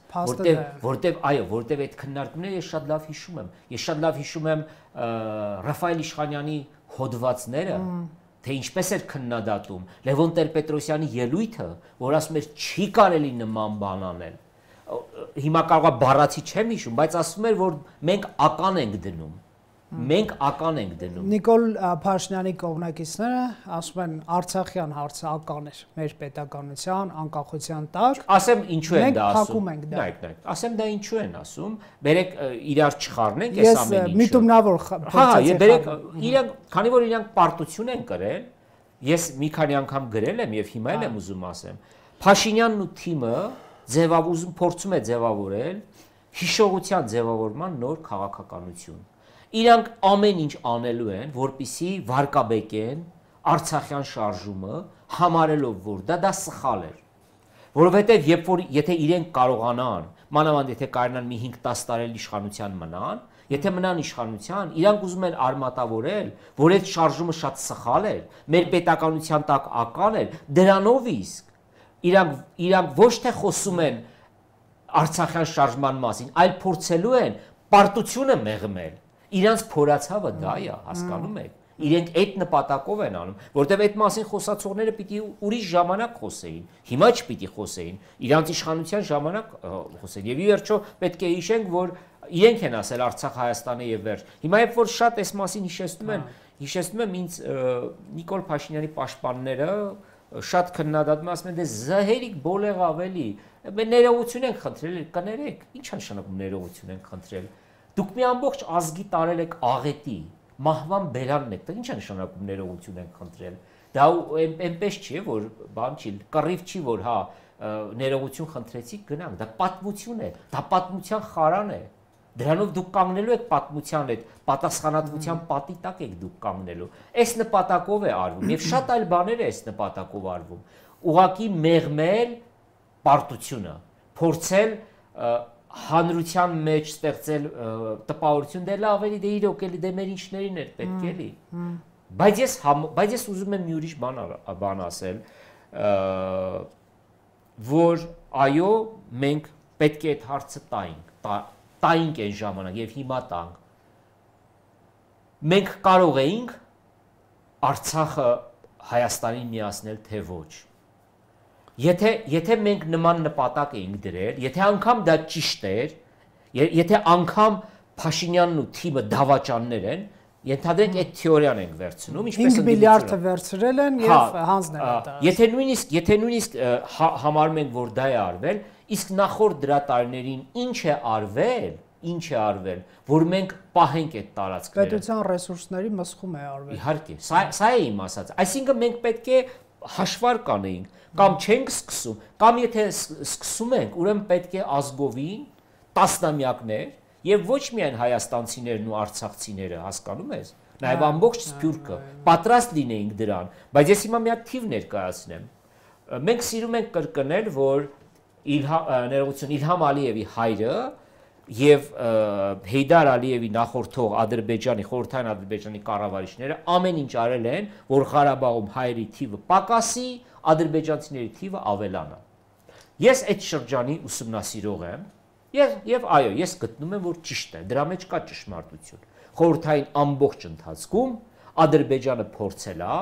որտեվ այդ քննարկումները ես շատ լավ հիշում եմ։ Ես շատ լավ հիշում եմ Ռաֆայել Իշխանյանի հոդվածները, թե ինչպես էր քննադատում Լևոն Տեր-Պետրոսյանի ելույթը, որ ասում էր չի կարելի նման բան անել։ Հիմա կարող է բառացի չեմ հիշում, բայց ասում էր, որ մենք ական ենք դնում։ Մենք ական ենք դնում։ Նիկոլ Փաշինյանի կողմնակիցները ասում են Արցախյան հարցը ական էր մեր պետականության, անկախության տակ։ Ասեմ ինչու են դա ասում։ Մենք փակում ենք դա։ Նայեք, ասեմ դա ինչու են ասում։ Բերեք իրար չխառնենք այս ամեն ինչը։ Ես միտումնավոր Հա, բերեք իրանք, քանի որ իրանք պարտություն են կրել, ես մի քանի անգամ գրել եմ եւ հիմա էլ եմ ուզում ասեմ։ Փաշինյանն ու թիմը փորձում է ձևավորել հիշողության ձևավորման նոր քաղաքականություն։ Իրանք ամեն ինչ անելու են, որպիսի վարկաբեկեն Արցախյան շարժումը, համարելով որ դա սխալ էր։ Որովհետև եթե իրենք կարողանան, մանավանդ եթե կարողանան մի 5-10 տարի իշխանության մնան, եթե մնան իշխանության, իրանք ուզում են արմատավորել, որ այդ շարժումը շատ սխալ էր, մեր պետականության տակ ական էր, դրանով իսկ իրանք ոչ թե խոսում են Արցախյան շարժման մասին, այլ փորձելու են պարտությունը մեղմել։ Իրանց փորացավը դա է, հասկանում եք։ Իրենք այդ նպատակով են անում, որտեղ այդ մասին խոսացողները պիտի ուրիշ ժամանակ խոսեին, հիմա չպիտի խոսեին, իրանց իշխանության ժամանակ խոսեին։ Եվ ի վերջո պետք է հիշենք, որ իրենք են ասել Արցախ Հայաստանը եւ վերջ։ Հիմա երբ որ շատ այս մասին հիշեցնում եմ ինձ Նիկոլ Փաշինյանի պաշտպանները շատ քննադատում ասում են դե զահերիկ բոլեղ ավելի, ներողություն ենք խնդրել, կներեք, ի՞նչ է նշանակում ներողություն ենք խնդրել։ Դուք մի ամբողջ ազգի տարել եք աղետի, մահվան բերանն եք, դա ի՞նչ է նշանակում ներողություն են խնդրել։ Դա այնպես չի, որ բան չի, կռիվ չի, որ հա ներողություն խնդրեցիք, գնանք, դա պատմություն է, դա պատմության խարան է։ Դրանով դուք կանգնելու եք պատմության հետ, պատասխանատվության պատի տակ եք դուք կանգնելու։ Այս նպատակով է արվում եւ շատ այլ բաներ է այս նպատակով արվում։ Ուղղակի մեղմել պարտությունը, փորձել հանրության մեջ ստեղծել տպավորություն, դե լավ էլի, դե իրոք էլի, դե մեր ինչներին էր պետք էլի։ Բայց ես ուզում եմ մի ուրիշ բան ասել, որ այո, մենք պետք է այդ հարցը տայինք այն ժամանակ եւ հիմա տանք։ Մենք կարող էինք Արցախը Հայաստանին միացնել, թե ոչ։ Եթե մենք նման նպատակ էինք դրել, եթե անգամ դա ճիշտ էր, եթե անգամ Փաշինյանն ու թիմը դավաճաններ են, ենթադրենք այդ թեորիան ենք վերցնում, ինչպես 5 միլիարդը վերցրել են եւ հանձնել են դա։ Եթե նույնիսկ համարում ենք, որ դա է արվել, իսկ նախորդ դրա տարիներին ինչ է արվել, որ մենք պահենք այդ տարածքները։ Պետության ռեսուրսների մսխում է արվել։ Իհարկե, սա է իմ ասած։ Այսինքն մենք պետք է հաշվարկ անեինք, կամ չենք սկսում, կամ եթե սկսում ենք, ուրեմն պետք է ազգովին տասնամյակներ եւ ոչ միայն հայաստանցիներն ու արցախցիները, հասկանում ես, նաեւ ամբողջ Սփյուռքը պատրաստ լինեինք դրան, բայց ես հիմա մի հատ թիվ ներկայացնեմ։ Մենք սիրում ենք կրկնել, որ Իլհամ Ալիևի հայրը եւ Հեյդար Ալիևի նախորդող Ադրբեջանի, խորհրդային Ադրբեջանի կառավարիչները ամեն ինչ արել են, որ Ղարաբաղում հայերի թիվը պակասի, ադրբեջանցիների թիվը ավելանա։ Ես այդ շրջանի ուսումնասիրող եմ եւ այո, ես գտնում եմ, որ ճիշտ է, դրա մեջ կա ճշմարտություն։ Խորհրդային ամբողջ ընթացքում Ադրբեջանը փորձել է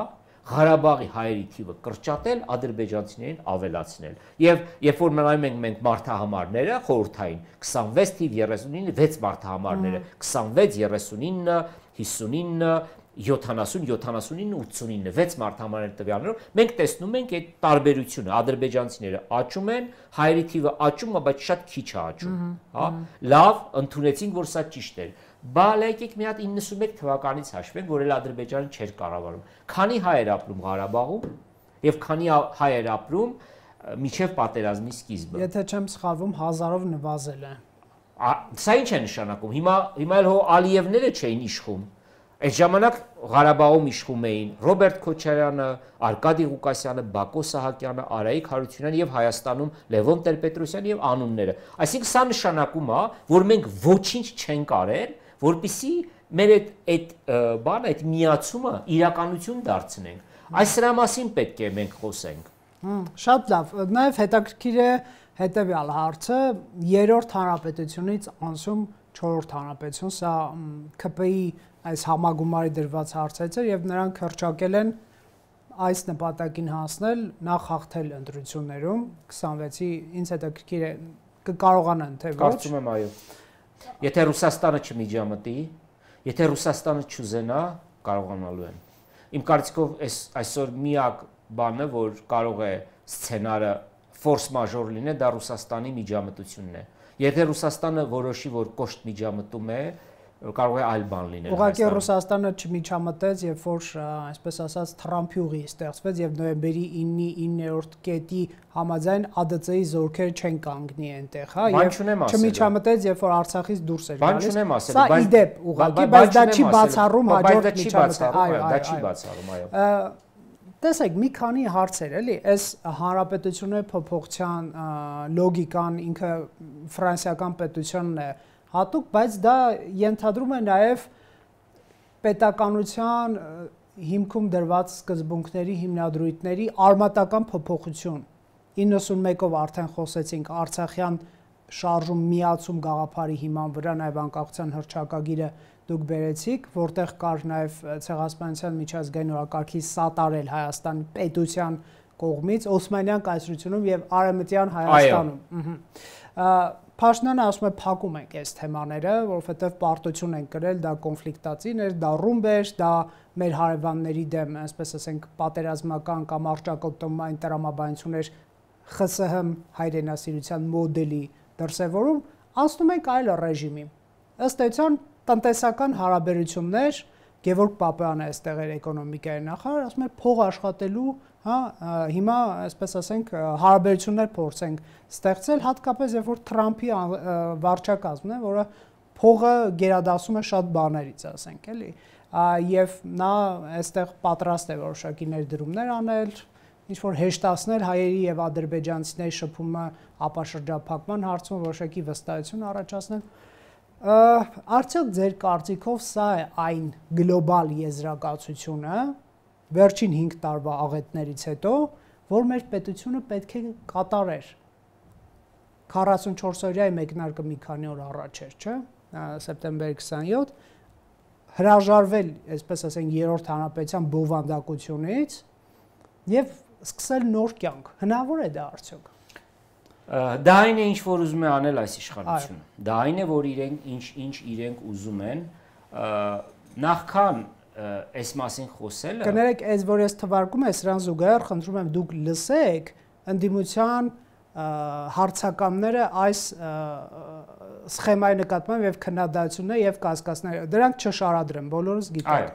Ղարաբաղի հայերի թիվը կրճատել, ադրբեջանցիներին ավելացնել։ Եվ երբ որ նայում ենք մենք մարտահամարները, խորհրդային 26 թիվ 39, 6 մարտահամարները 26, 39, 59, 70, 79, 89, 6 մարտահամարների տվյալներով մենք տեսնում ենք այդ տարբերությունը, ադրբեջանցիները աճում են, հայերի թիվը աճում է, բայց շատ քիչ է աճում, հա։ Լավ, ընդունեցինք, որ սա ճիշտ էր։ Բա եկեք մի հատ 91 թվականից հաշվենք, որ էլ Ադրբեջանը չէր կառավարում։ Քանի հայ էր ապրում Ղարաբաղում եւ քանի հայ էր ապրում միջև պատերազմի սկիզբը։ Եթե չեմ սխալվում, 1000-ով նվազել է։ Սա ինչ է նշանակում։ Հիմա էլ հո Ալիևները չէին իշխում։ Այդ ժամանակ Ղարաբաղում իշխում էին Ռոբերտ Քոչարյանը, Արկադի Ղուկասյանը, Բակո Սահակյանը, Արայիկ Հարությունյանը եւ Հայաստանում Լևոն Տեր-Պետրոսյանը եւ անունները։ Այսինքն սա նշանակում է, որ մենք ոչինչ չենք արել, որպեսզի մեր այդ միացումը իրականություն դարձնենք։ Այս սրա մասին պետք է մենք խոսենք։ Շատ լավ, նաեւ հետաքրքիր է հետեւյալ հարցը, երրորդ հանրապետությունից անցում 4-րդ հանրապետություն, սա ՔՊ-ի այս համագումարի դրված հարցերից է եւ նրանք հռչակել են այս նպատակին հասնել նախ հաղթել ընտրություններում 26-ի ինձ հետաքրքիր է կկարողանան թե ոչ։ Կարծում եմ այո։ Եթե Ռուսաստանը չմիջամտի, եթե Ռուսաստանը չուզենա, կարողանալու են։ Իմ կարծիքով այսօր միակ բանը, որ կարող է սցենարը ֆորս մաժոր լինել, դա Ռուսաստանի միջամտությունն է։ Եթե Ռուսաստանը որոշի, որ կոշտ միջամտում է, կարող է այլ բան լինել։ Ուղղակի Ռուսաստանը չմիջամտեց, երբ որ այսպես ասած Թրամփյուղի ստեղծվեց եւ նոյեմբերի 9-ի 9-րդ կետի համաձայն ԱԴՑ-ի զորքերը չեն կանգնի այնտեղ, հա, եւ չմիջամտեց, երբ որ Արցախից դուրս էր գալիս։ Բան չունեմ ասել, սա իդեպ ուղղակի, բայց դա չի բացառում հաջորդ միջամտել։ Այո, դա չի բացառում, այո։ Տեսեք, մի քանի հարցեր էլի, այս հանրապետությունների փոփոխության լոգիկան ինքը ֆրանսիական պետությանն է հատուկ, բայց դա ենթադրում է նաև պետականության հիմքում դրված սկզբունքների, հիմնադրույթների արմատական փոփոխություն։ 91-ով արդեն խոսեցինք Արցախյան շարժում միացում գաղափարի հիման վրա, նաև անկախության հռչակագիրը դուք բերեցիք, որտեղ կար նաև ցեղասպանության միջազգային օրակարգի սատարել Հայաստանի պետության կողմից Օսմանյան կայսրությունում եւ Արևմտյան Հայաստանում։ Փաշինյանը ասում է փակում ենք այս թեմաները, որովհետև պարտություն են կրել, դա կոնֆլիկտացիներ, դա ռումբ էր, դա մեր հարևանների դեմ, այսպես ասենք, պատերազմական կամ առճակատումային տրամաբանություններ ԽՍՀՄ հայրենասիրության մոդելի դրսևորում, անցնում ենք այլ ռեժիմի։ Ըստ էության տնտեսական հարաբերություններ, Գևորգ Պապյանը այստեղ էր էկոնոմիկայի նախարար, ասում էր փող աշխատելու, հա, հիմա այսպես ասենք հարաբերություններ փորձենք ստեղծել, հատկապես երբ որ Թրամփի վարչակազմն է, որը փողը գերադասում է շատ բաներից, ասենք, էլի, եւ նա այստեղ պատրաստ է որոշակի ներդրումներ անել, ինչ որ հեշտացնել հայերի եւ ադրբեջանցիների շփումը ապաշրջափակման հարցում որոշակի վստահություն առաջացնել։ Արդյոք ձեր կարծիքով սա է այն գլոբալ եզրակացությունը վերջին 5 տարվա աղետներից հետո, որ մեր պետությունը պետք է կատարեր։ 44-օրյա մեկնարկը մի քանի օր առաջ էր, չէ՞, սեպտեմբերի 27, հրաժարվել, այսպես ասենք, երրորդ հանրապետության բովանդակությունից եւ սկսել նոր կյանք։ Հնարավոր է դա արդյոք։ Դա այն է, ինչ որ ուզում է անել այս իշխանությունը։ Դա այն է, որ ինչ իրենք ուզում են, նախքան այս մասին խոսելը։ Կներեք, այս որ ես թվարկում եմ, սրան զուգահեռ խնդրում եմ դուք լսեք ընդդիմության հարցականները այս սխեմայի նկատմամբ եւ քննադատությունները եւ կասկածները։ Դրանք չշարադրեմ, բոլորս գիտենք։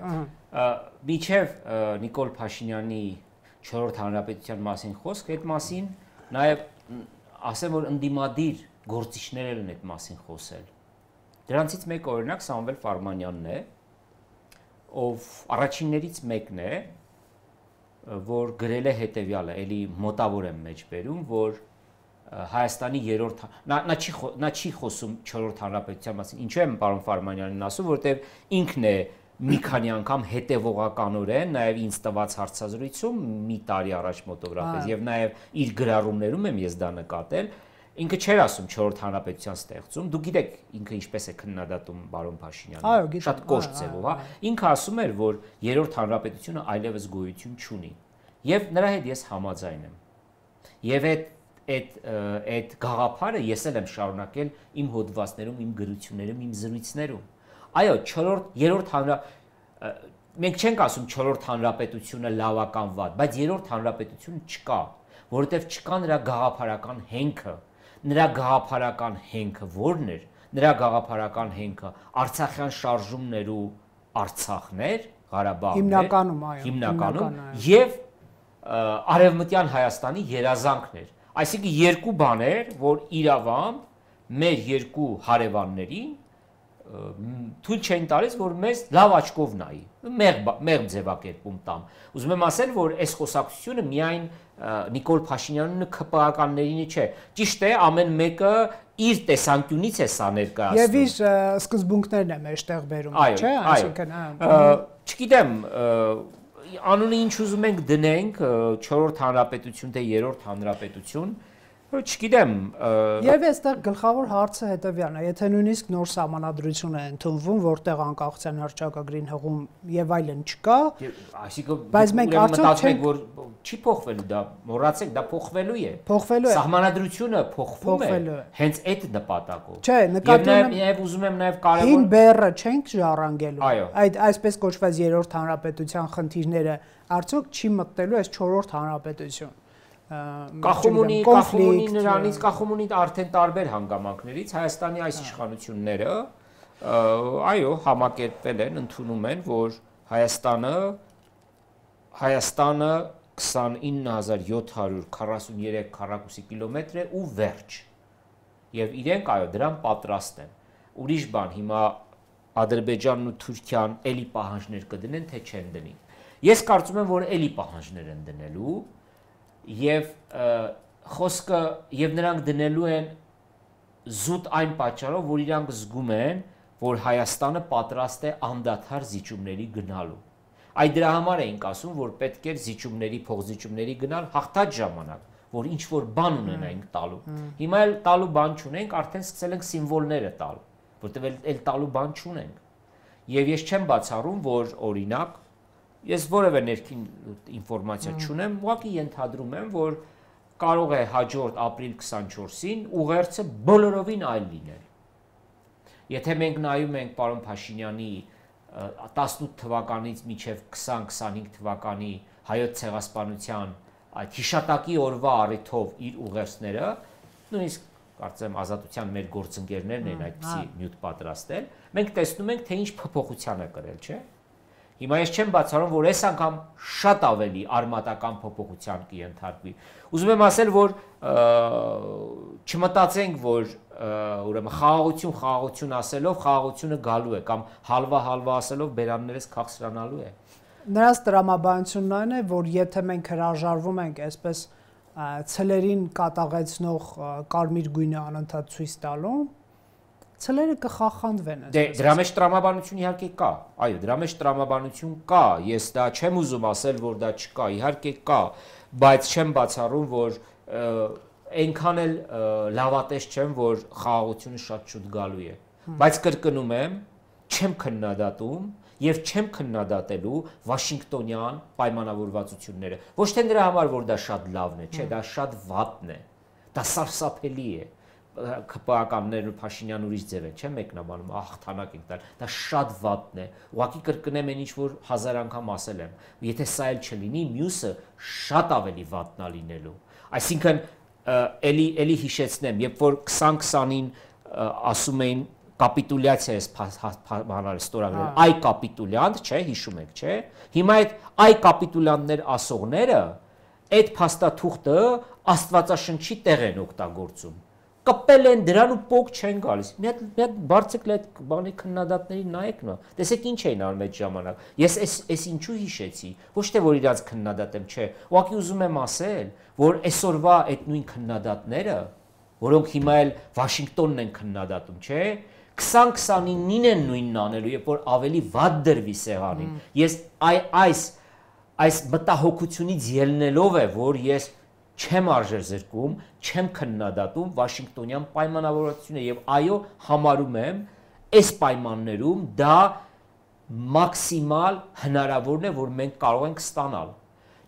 Միջև Նիկոլ Փաշինյանի 4-րդ հանրապետության մասին խոսք, այդ մասին նաեւ ասեմ, որ ընդդիմադիր գործիչներն են այդ մասին խոսել։ Դրանցից մեկը օրինակ Սամվել Ֆարմանյանն է, ով առաջիններից մեկն է, որ գրել է հետևյալը, էլի մոտավոր եմ մեջ բերում, որ Հայաստանի երրորդ նա չի խոսում 4-րդ հանրապետության մասին։ Ինչու եմ պարոն Ֆարմանյանին ասում, որտեղ ինքն է մի քանի անգամ հետևողականորեն նաև ինձ տված հարցազրույցում մի տարի առաջ մոտավորապես եւ նաև իր գրառումներում եմ ես դա նկատել, ինքը չէր ասում 4-րդ հանրապետության ստեղծում, դուք գիտեք ինքը ինչպես է քննադատում պարոն Փաշինյանը, շատ կոշտ ձևով, հա, ինքը ասում էր, որ երրորդ հանրապետությունը այլևս գոյություն չունի եւ նրա հետ ես համաձայն եմ։ Եվ այդ գաղափարը ես էլ եմ շարունակել իմ հոդվածներում, իմ գրություններում, իմ զրույցներում։ Այո, 3-րդ մենք չենք ասում 4-րդ հանրապետությունը լավական վատ, բայց 3-րդ հանրապետությունը չկա, որովհետև չկա նրա գաղափարական հենքը։ Նրա գաղափարական հենքը ո՞րն էր։ Նրա գաղափարական հենքը Արցախյան շարժումներ ու Արցախներ, Ղարաբաղներ, հիմնականում եւ Արևմտյան Հայաստանի երազանքն էր։ Այսինքն երկու բաներ, որ իրավամբ մեր երկու հարևաններին թույլ չեն տալիս, որ մեզ լավ աչքով նայի, մեղմ ձևակերպում տամ։ Ուզում եմ ասել, որ այս խոսակցությունը միայն Նիկոլ Փաշինյանը ԿՊԱ-ականներին չէ։ Ճիշտ է, ամեն մեկը իր տեսանկյունից է սա ներկայացնում։ Եվ իր սկզբունքներն է մեջտեղ բերում, չէ՞, այսինքն, չգիտեմ, անունը ինչ ուզում ենք դնենք, 4-րդ հանրապետություն թե 3-րդ հանրապետություն, չգիտեմ։ Եվ այստեղ գլխավոր հարցը հետևյալն է, եթե նույնիսկ նոր սահմանադրություն է ընդունվում, որտեղ անկախության հռչակագրին հղում եւ այլն չկա, այսինքն բայց մենք արդյոք չենք, որ չի փոխվելու դա, մոռացեք, դա փոխվելու է։ Փոխվելու է։ Սահմանադրությունը փոխվում է հենց այդ նպատակով։ Չէ, նկատի եւ ուզում եմ նաեւ կարևոր հին բեռը չենք ժառանգելու։ Այո։ Այդ այսպես կոչված երրորդ հանրապետության խնդիրները արդյոք չի մտնելու այս 4-րդ հանրապետություն։ Կախում ունի նրանից, կախում ունի արդեն տարբեր հանգամանքներից Հայաստանի այս իշխանությունները, այո, համակերպվել են, ընդունում են, որ Հայաստանը 29743 քառակուսի կիլոմետր է ու վերջ։ Եվ իրենք այո, դրան պատրաստ են։ Ուրիշ բան, հիմա Ադրբեջանն ու Թուրքիան էլի պահանջներ կդնեն, թե չեն դնի։ Ես կարծում եմ, որ էլի պահանջներ են դնելու եւ խոսքը եւ նրանք դնելու են զուտ այն պատճառով, որ իրանք զգում են, որ Հայաստանը պատրաստ է անդադար զիջումների գնալու։ Այդ դրա համար էինք ասում, որ պետք է փոխզիջումների գնալ հաղթած ժամանակ, որ ինչ որ բան ունենայինք տալու։ Հիմա էլ տալու բան չունենք, արդեն սկսել ենք սիմվոլները տալ, որտեղ էլ տալու բան չունենք։ Եվ ես չեմ բացառում, որ օրինակ ես որևէ ներքին ինֆորմացիա չունեմ, ուղղակի ենթադրում եմ, որ կարող է հաջորդ ապրիլ 24-ին ուղերձը բոլորովին այլ լինել։ Եթե մենք նայում ենք պարոն Փաշինյանի 18 թվականից մինչև 20-25 թվականի հայոց ցեղասպանության այդ հիշատակի օրվա առիթով իր ուղերձները, նույնիսկ կարծեմ ազատության մեր գործընկերներն են այդպիսի նյութ պատրաստել, մենք տեսնում ենք, թե ինչ փոփոխության է կրել, չէ՞։ Հիմա ես չեմ բացառում, որ այս անգամ շատ ավելի արմատական փոփոխության կընթարկվի։ Ուզում եմ ասել, որ չմտածենք, որ ուրեմն խաղաղություն ասելով խաղաղությունը գալու է կամ հալվա ասելով բերաններս քաղցրանալու է։ Նրանց տրամաբանությունն այն է, որ եթե մենք հրաժարվում ենք այսպես ցլերին կատաղեցնող կարմիր գույնը անընդհատ ցույց տալու, ցլերը կխախանվեն։ Դե դրա մեջ տրամաբանություն իհարկե կա։ Այո, դրա մեջ տրամաբանություն կա։ Ես դա չեմ ուզում ասել, որ դա չկա, իհարկե կա, բայց չեմ բացառում, որ այնքան էլ լավատես չեմ, որ խաղաղությունը շատ շուտ գալու է։ Բայց կրկնում եմ, չեմ քննադատում եւ չեմ քննադատելու Վաշինգտոնյան պայմանավորվածությունները։ Ոչ թե նրա համար, որ դա շատ լավն է, չէ, դա շատ վատն է։ Դա սարսափելի է։ ԿՊԱ-ականներն ու Փաշինյան ուրիշ ձև են, չէ՞, մեկնաբանում, հաղթանակ ենք տալ։ Դա շատ վատն է։ Ուղղակի կրկնեմ այն ինչ որ 1000 անգամ ասել եմ։ Եթե սա էլ չլինի, մյուսը շատ ավելի վատն է լինելու։ Այսինքն էլի հիշեցնեմ, երբ որ 2020-ին ասում էին կապիտուլյացիա է բանալը ստորագրել, այ կապիտուլյանտ, չէ, հիշում եք, չէ։ Հիմա այդ այ կապիտուլյանտներ ասողները այդ փաստաթուղթը Աստվածաշնչի տեղ են օգտագործում։ Կպել են դրան ու փոք չեն գալիս։ Մի հատ բարձր այդ բանի քննադատների նայեք նա։ Տեսեք ինչ էին անում այդ ժամանակ։ Ես այս ինչու հիշեցի, ոչ թե որ իրանց քննադատեմ, չէ։ Ուղղակի ուզում եմ ասել, որ այսօրվա այդ նույն քննադատները, որոնք հիմա էլ Վաշինգտոնն են քննադատում, չէ, 2029-ին են նույնն անելու, երբ որ ավելի վատ դրվի սեղանին։ Ես այս մտահոգությունից ելնելով է, որ ես չեմ արժեզրկում, չեմ քննադատում Վաշինգտոնյան պայմանավորվածությունը եւ այո, համարում եմ, այս պայմաններում դա մաքսիմալ հնարավորն է, որ մենք կարող ենք ստանալ։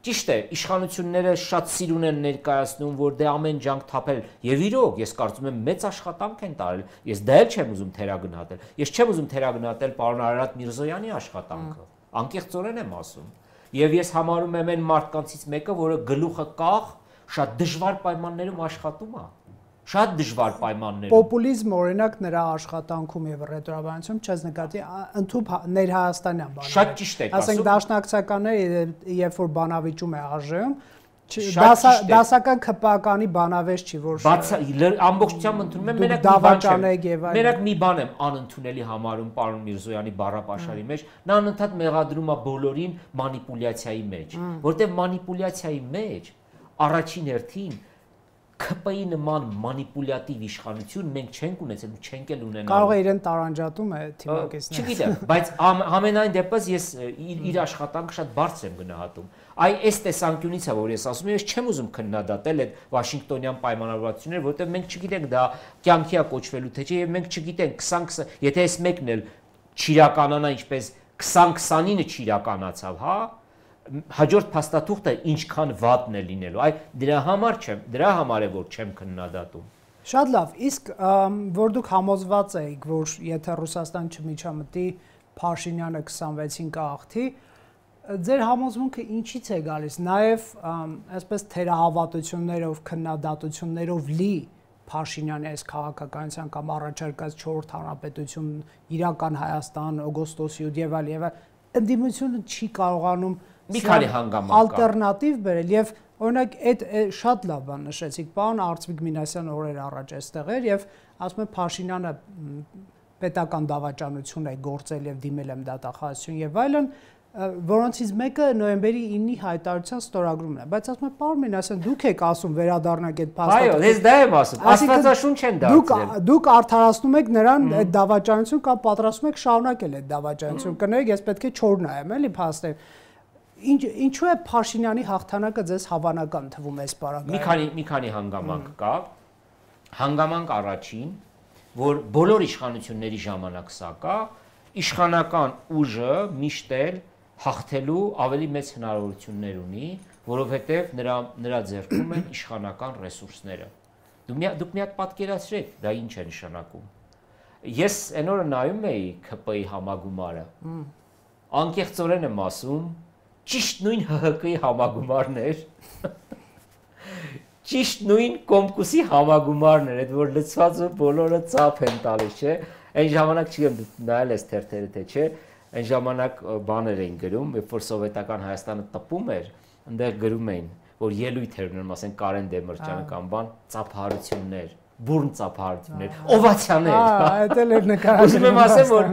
Ճիշտ է, իշխանությունները շատ սիրուն են ներկայացնում, որ դե ամեն ջանք թափել, եւ իրոք, ես կարծում եմ մեծ աշխատանք են տարել։ Ես դա էլ չեմ ուզում թերագնահատել։ Ես չեմ ուզում թերագնահատել պարոն Արարատ Միրզոյանի աշխատանքը։ Անկեղծորեն եմ ասում։ Եվ ես համարում եմ այն մարդկանցից մեկը, որը գլուխը կախ շատ դժվար պայմաններում աշխատում է։ Շատ դժվար պայմաններում։ Պոպուլիզմ օրինակ նրա աշխատանքում եւ ռետորաբանությունում չես նկատի ընդհանուր ներհայաստանյան բանը։ Շատ ճիշտ եք ասում։ Ասենք դաշնակցականները երբ որ բանավիճում է արժեում, դասական ԿՊԱ-կանի բանավեճ չի, որ ամբողջությամբ ընդունում եմ, մենակ մի բան եմ անընդունելի համարում պարոն Միրզոյանի բառապաշարի մեջ, նա անընդհատ մեղադրում է բոլորին մանիպուլյացիայի մեջ, որտեղ մանիպուլյացիայի մեջ առաջին հերթին ԿՊ-ի նման մանիպուլյատիվ իշխանություն մենք չենք ունեցել ու չենք էլ ունենալու։ Կարող է իրեն տարանջատում է թիմակիցները։ Չգիտեմ, բայց ամենայն դեպս ես իր աշխատանքը շատ բարձր եմ գնահատում։ Այ այս տեսանկյունից է, որ ես ասում եմ, ես չեմ ուզում քննադատել այդ Վաշինգտոնյան պայմանավորվածությունները, որովհետև մենք չգիտենք դա կյանքի է կոչվելու թե չէ, եւ մենք չգիտենք 2020, եթե այս մեկն էլ չիրականանա ինչպես 2029-ը չիրականացավ, հա, հաջորդ փաստաթուղթը ինչքան վատն է լինելու։ Այ դրա համար է որ չեմ քննադատում։ Շատ լավ, իսկ որ դուք համոզված եք, որ եթե Ռուսաստան չմիջամտի, Փաշինյանը 26-ին կհաղթի, ձեր համոզմունքը ինչից է գալիս։ Նաև այսպես թերահավատություններով, քննադատություններով լի Փաշինյանի այս քաղաքականության կամ առաջարկած 4-րդ հանրապետություն, իրական Հայաստան, օգոստոսի 8 եւ այլ, ընդդիմությունը չի կարողանում մի քանի հանգամանք ալտերնատիվ բերել եւ օրինակ այդ շատ լավ բան նշեցիք, պարոն Արծվիկ Մինասյանը օրեր առաջ այստեղ էր եւ ասում է Փաշինյանը պետական դավաճանություն է գործել եւ դիմել եմ դատախազություն եւ այլն, որոնցից մեկը նոյեմբերի 9-ի հայտարարության ստորագրումն է, բայց ասում է պարոն Մինասյան, դուք եք ասում վերադառնանք այդ փաստաթղթը։ Այո, ես դա եմ ասում, աստվածաշունչ են դարձել։ Դուք արդարացնում եք նրան այդ դավաճանություն կամ պատրաստում եք շարունակել այդ դավաճանություն։ Կներեք, ես պետք է չոր նայեմ, էլի փաստեր։ Ինչու է Փաշինյանի հաղթանակը ձեզ հավանական թվում այս պարագայում։ Մի քանի հանգամանք կա։ Հանգամանք առաջին, որ բոլոր իշխանությունների ժամանակ սա կա, իշխանական ուժը միշտ էլ հաղթելու ավելի մեծ հնարավորություններ ունի, որովհետև նրա ձեռքում են իշխանական ռեսուրսները։ Դուք մի հատ պատկերացրեք, դա ինչ է նշանակում։ Ես այն օրը նայում էի ԿՊ-ի համագումարը։ Անկեղծորեն եմ ասում, ճիշտ նույն ՀՀԿ-ի համագումարն էր։ Ճիշտ նույն Կոմկուսի համագումարն էր, այդ որ լցվածը բոլորը ծափ են տալիս, չէ։ Այն ժամանակ չգիտեմ նայել ես թերթերը թե չէ, Այն ժամանակ բաներ էին գրում, երբ որ սովետական Հայաստանը տպում էր, այնտեղ գրում էին, որ ելույթ էր ունում, ասեն Կարեն Դեմիրճյանը կամ բան, ծափահարություններ, բուրն ծափահարություններ, օվացիաներ։ Այդ էլ էր նկարագրում։ Ուզում եմ ասեմ, որ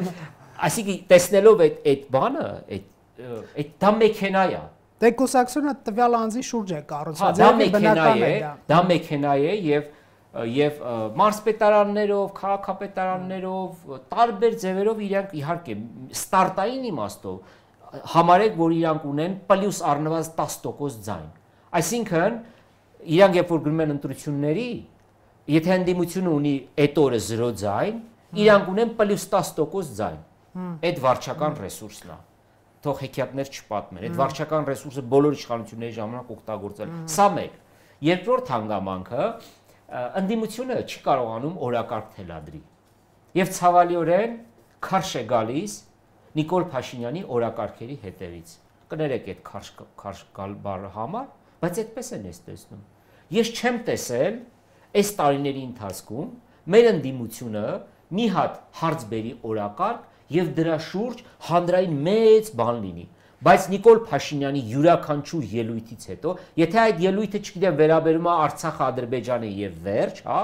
այսինքն տեսնելով այդ բանը, այդ դա մեքենա է։ Դե կուսակցությունը տվյալ անձի շուրջ է կառուցված, դա մեքենա է, դա մեքենա է եւ մարզպետարաններով, քաղաքապետարաններով, տարբեր ձևերով իրանք իհարկե ստարտային իմաստով համարեք, որ իրանք ունեն պլյուս առնվազն 10% ձայն։ Այսինքն իրանք երբ որ գնում են ընտրությունների, եթե ընդդիմությունը ունի այդ օրը 0 ձայն, իրանք ունեն պլյուս 10% ձայն։ Այդ վարչական ռեսուրսն է։ Թող հեքիաթներ չպատմեն։ Այդ վարչական ռեսուրսը բոլոր իշխանությունների ժամանակ օգտագործել։ Սա մեկ։ Երկրորդ հանգամանքը ընդդիմությունը չի կարողանում օրակարգ թելադրի։ Եվ ցավալիորեն քարշ է գալիս Նիկոլ Փաշինյանի օրակարգերի հետևից։ Կներեք այդ քարշ գալ բառը համար, բայց այդպես են ես տեսնում։ Ես չեմ տեսել այս տարիների ընթացքում մեր ընդդիմությունը մի հատ հարց բերի օրակարգ եւ դրա շուրջ հանրային մեծ բան լինի, բայց Նիկոլ Փաշինյանի յուրաքանչյուր ելույթից հետո, եթե այդ ելույթը չգիտեմ վերաբերում է Արցախ, Ադրբեջանը եւ վերջ, հա,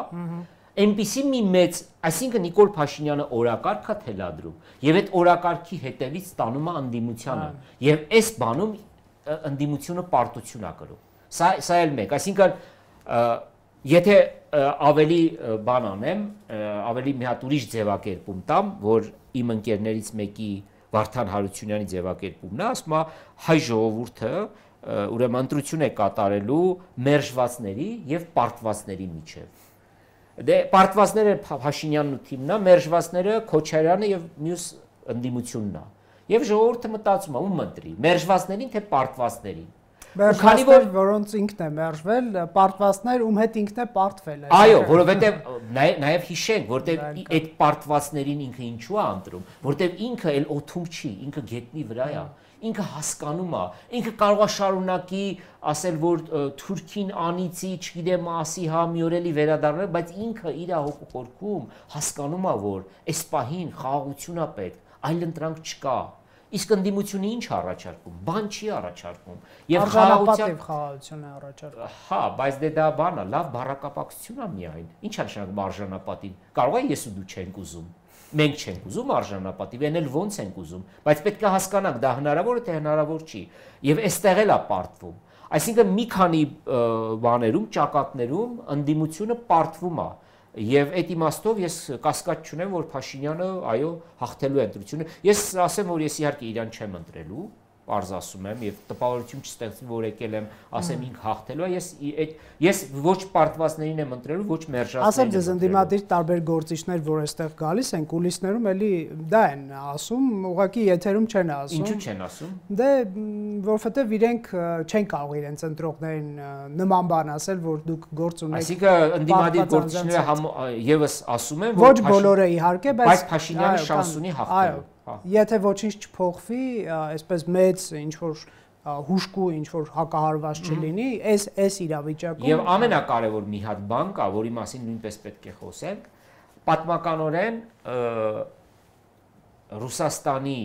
այնպիսի մի մեծ, այսինքն Նիկոլ Փաշինյանը օրակարգ է թելադրում եւ այդ օրակարգի հետևից ստանում է ընդդիմությանը եւ այս բանում ընդդիմությունը պարտություն է կրում։ Սա էլ մեկ, այսինքն եթե ավելի բան անեմ, ավելի մի հատ ուրիշ ձևակերպում տամ, որ իմ ընկերներից մեկի Վարդան Հարությունյանի ձևակերպումն է, ասում է հայ ժողովուրդը ուրեմն ընտրություն է կատարելու մերժվածների եւ պարտվածների միջեւ։ Դե պարտվածները Փաշինյանն ու թիմն է, մերժվածները Քոչարյանը եւ մյուս ընդդիմությունն է։ Եվ ժողովուրդը մտածում է ում ընտրի, մերժվածներին թե պարտվածներին։ Քանի որ որոնց ինքն է մերժվել, պարտվածներ ում հետ ինքն է պարտվել։ Այո, որովհետև նաև հիշենք, որտեղ այդ պարտվածներին ինքը ինչու է ընտրում, որտեղ ինքը էլ օթում չի, ինքը գետնի վրա է, ինքը հասկանում է, ինքը կարող է շարունակի ասել, որ Թուրքին անիծի, չգիտեմ, ասի հա մի օր էլի վերադառնալ, բայց ինքը իր հոգում հասկանում է, որ այս պահին խաղաղություն է պետք, այլ ընտրանք չկա։ Իսկ ընդդիմությունը ինչ առաջարկում, բան չի առաջարկում եւ խաղաղություն է առաջարկում։ Հա, բայց դե դա բան է, լավ բառակապակցություն է միայն։ Ինչ է նշանակում արժանապատիվ։ Կարող է ես ու դու չենք ուզում։ Մենք չենք ուզում արժանապատիվ, այն էլ ոնց ենք ուզում, բայց պետք է հասկանանք դա հնարավոր է թե հնարավոր չի։ Եվ այստեղ էլ է պարտվում։ Այսինքն մի քանի բաներում, ճակատներում ընդդիմությունը պարտվում է։ Եվ այդ իմաստով ես կասկած չունեմ, որ Փաշինյանը այո հաղթելու է ընտրությունը։ Ես ասեմ, որ ես իհարկե իրան չեմ ընտրելու, պարզ ասում եմ, եւ տպավորություն չստեղծվի, որ եկել եմ, ասեմ ինք հաղթելու է, ես ոչ պարտվածներին եմ ընտրելու, ոչ մերժածներին։ Ասեմ ձեզ ընդդիմադիր տարբեր գործիչներ, որ այստեղ գալիս են կուլիսներում, էլի դա են ասում, ուղղակի եթերում չեն ասում։ Ինչու չեն ասում։ Դե որովհետեւ իրենք չեն կարող իրենց ընտրողներին նման բան ասել, որ դուք գործ ունեք։ Այսինքն ընդդիմադիր գործիչները եւս ասում են, որ ոչ բոլորը իհարկե, բայց Փաշինյանը շանս ունի հաղթելու։ Եթե ոչինչ չփոխվի, այսպես մեծ ինչ որ հուշկու ինչ որ հակահարված չլինի, այս իրավիճակում եւ ամենակարևոր մի հատ բան կա, որի մասին նույնպես պետք է խոսենք, պատմականորեն Ռուսաստանի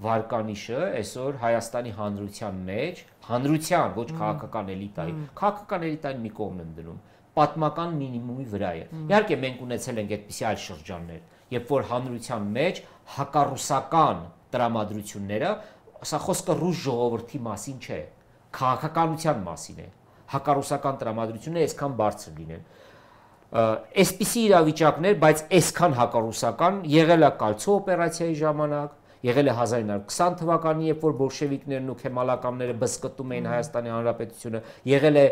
վարկանիշը այսօր Հայաստանի հանրության մեջ, հանրության, ոչ քաղաքական էլիտայի, քաղաքական էլիտային մի կողմ եմ դնում, պատմական մինիմումի վրա է։ Իհարկե մենք ունեցել ենք այդպիսի այլ շրջաններ, երբ որ հանրության մեջ հակառուսական տրամադրությունները, սա խոսքը ռուս ժողովրդի մասին չէ, քաղաքականության մասին է։ Հակառուսական տրամադրությունները այսքան բարձր լինեն։ Այսպիսի իրավիճակներ, բայց այսքան հակառուսական եղել է Կալցո օպերացիայի ժամանակ, եղել է 1920 թվականի, երբ որ բոլշևիկներն ու քեմալականները բզկտում էին Հայաստանի Հանրապետությունը, եղել է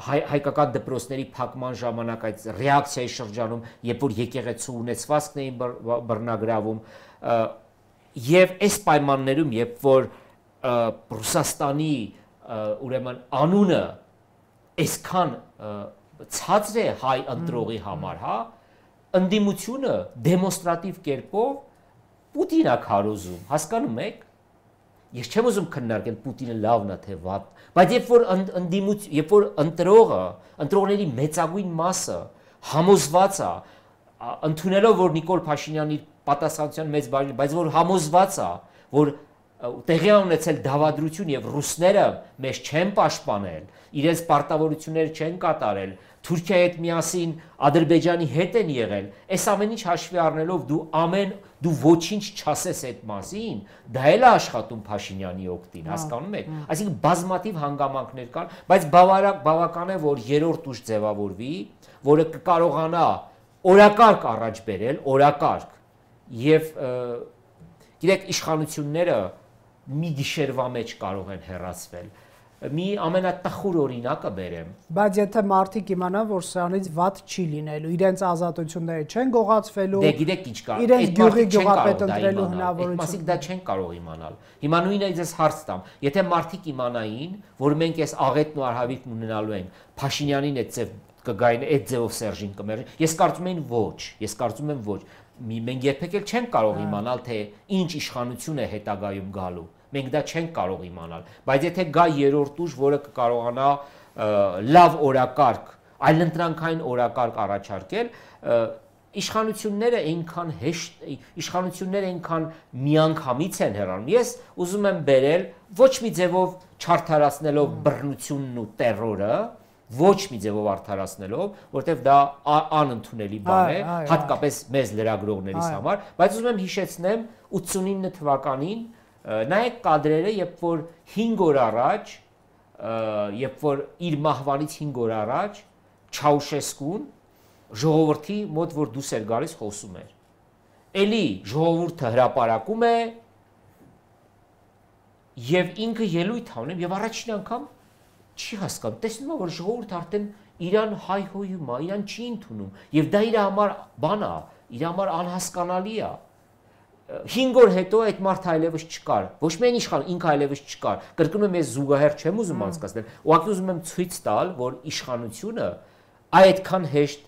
հայկական դպրոցների փակման ժամանակ այդ ռեակցիայի շրջանում, երբ որ եկեղեցու ունեցվածքն էին բռնագրավում, եւ այս պայմաններում, երբ որ Ռուսաստանի ուրեմն անունը այսքան ցածր է հայ ընտրողի համար, հա, ընդդիմությունը դեմոնստրատիվ կերպով Պուտինը քարոզում, հասկանում եք։ Ես չեմ ուզում քննարկել Պուտինը լավն է թե վատ, բայց երբ որ ընտրողների մեծագույն մասը համոզված է, ընդունելով որ Նիկոլ Փաշինյանի պատասխանատվության մեծ բաժին, բայց որ համոզված է, որ տեղի ունեցել դավադրություն եւ ռուսները մեզ չեն պաշտպանել, իրենց պարտավորությունները չեն կատարել, Թուրքիայի հետ միասին Ադրբեջանի հետ են եղել, այս ամեն ինչ հաշվի առնելով դու ոչինչ չասես այդ մասին, դա էլ է աշխատում Փաշինյանի օգտին, հասկանում եք։ Այսինքն բազմաթիվ հանգամանքներ կան, բայց բավական է, որ երրորդ ուժ ձևավորվի, որը կկարողանա օրակարգ առաջ բերել, օրակարգ եւ գիտեք իշխանությունները մի գիշերվա մեջ կարող են հեռացվել։ Մի ամենատխուր օրինակը բերեմ։ Բայց եթե մարդիկ իմանան, որ սրանից վատ չի լինելու, իրենց ազատությունները չեն գողացվելու, դե գիտեք ինչ կա, իրենց գյուղի գյուղապետ ընտրելու հնարավորություն։ Մասիկ դա չեն կարող իմանալ։ Հիմա նույնը ես հարց տամ, եթե մարդիկ իմանային, որ մենք այս աղետն ու արհավիրքն ունենալու ենք, Փաշինյանին այդ ձև կգային, այդ ձևով Սերժին կմերժեն, ես կարծում եմ ոչ։ Մենք երբեք էլ չենք կարող իմանալ, թե ինչ իշխանություն է հետագայում գալու։ Մենք դա չենք կարող իմանալ, բայց եթե գա երրորդ ուժ, որը կկարողանա լավ օրակարգ, այլընտրանքային օրակարգ առաջարկել, իշխանությունները այնքան միանգամից են հեռանում։ Ես ուզում եմ բերել ոչ մի ձևով չարդարացնելով բռնությունն ու տերորը, ոչ մի ձևով արդարացնելով, որտեղ դա անընդունելի բան է, հատկապես մեզ լրագրողներիս համար, բայց ուզում եմ հիշեցնեմ 89 թվականին նայեք կադրերը, երբ որ 5 օր առաջ, երբ որ իր մահվանից 5 օր առաջ Չաուշեսկուն ժողովրդի մոտ որ դուս էր գալիս խոսում էր։ Էլի ժողովուրդը հրապարակում է եւ ինքը ելույթ անում եւ առաջին անգամ չի հասկանում, տեսնում է, որ ժողովուրդը արդեն իրան հայհոյում է, իրան չի ընդունում եւ դա իր համար բան է, իր համար անհասկանալի է։ 5 օր հետո այդ մարդը այլևս չկար, ոչ միայն իշխան, ինքը այլևս չկար։ Կրկնում եմ, ես զուգահեռ չեմ ուզում անցկացնել, ուղղակի ուզում եմ ցույց տալ, որ իշխանությունը այդքան հեշտ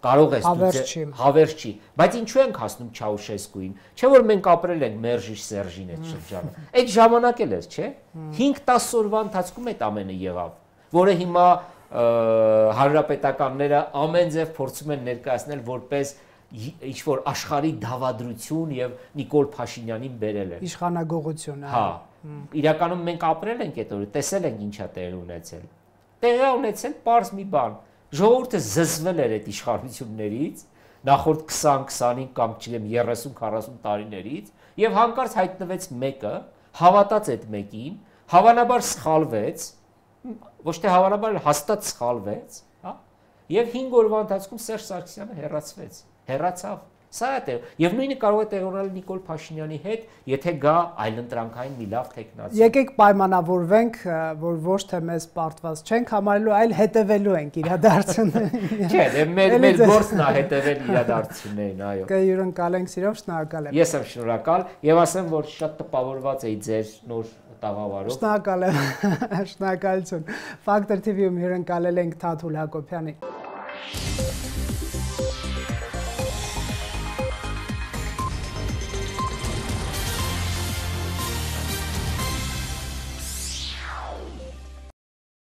կարող է հավերժ չի, բայց ինչու ենք հասնում Չաուշեսկուին, չէ՞ որ մենք ապրել ենք Մերժիշ Սերժին այդ շրջանը։ Այդ ժամանակ էլ էր, չէ՞։ 5-10 օրվա ընթացքում այդ ամենը եղավ, որը հիմա հանրապետականները ամեն ձև փորձում են ներկայացնել որպես ինչ որ աշխարհի դավադրություն եւ Նիկոլ Փաշինյանին բերել են։ Իշխանագողություն, հա։ Իրականում մենք ապրել ենք այդ օրը, տեսել ենք ինչա տեղի ունեցել։ Տեղի ունեցել պարզ մի բան։ Ժողովուրդը զզվել էր այդ իշխանություններից նախորդ 20-25 կամ չգիտեմ 30-40 տարիներից եւ հանկարծ հայտնվեց մեկը, հավատաց այդ մեկին, հավանաբար սխալվեց, ոչ թե հավանաբար հաստատ սխալվեց, հա։ Եվ 5 օրվա ընթացքում Սերժ Սարգսյանը հեռացավ։ Սա է տեղ։ Եվ նույնը կարող է տեղի ունենալ Նիկոլ Փաշինյանի հետ, եթե գա այլընտրանքային մի լավ տեխնացի։ Եկեք պայմանավորվենք, որ ոչ թե մեզ պարտված չենք համարելու, այլ հետևելու ենք իրադարձություններին։ Չէ, մեր գործն է հետևել իրադարձություններին, այո։ Կհյուրընկալենք սիրով, շնորհակալ եմ։ Ես եմ շնորհակալ եւ ասեմ, որ շատ տպավորված էի ձեր նոր տաղավարով։ Շնորհակալ եմ։ Շնորհակալություն։ Factor TV-ում հյուրընկալել ենք Թաթուլ Հակոբյանին։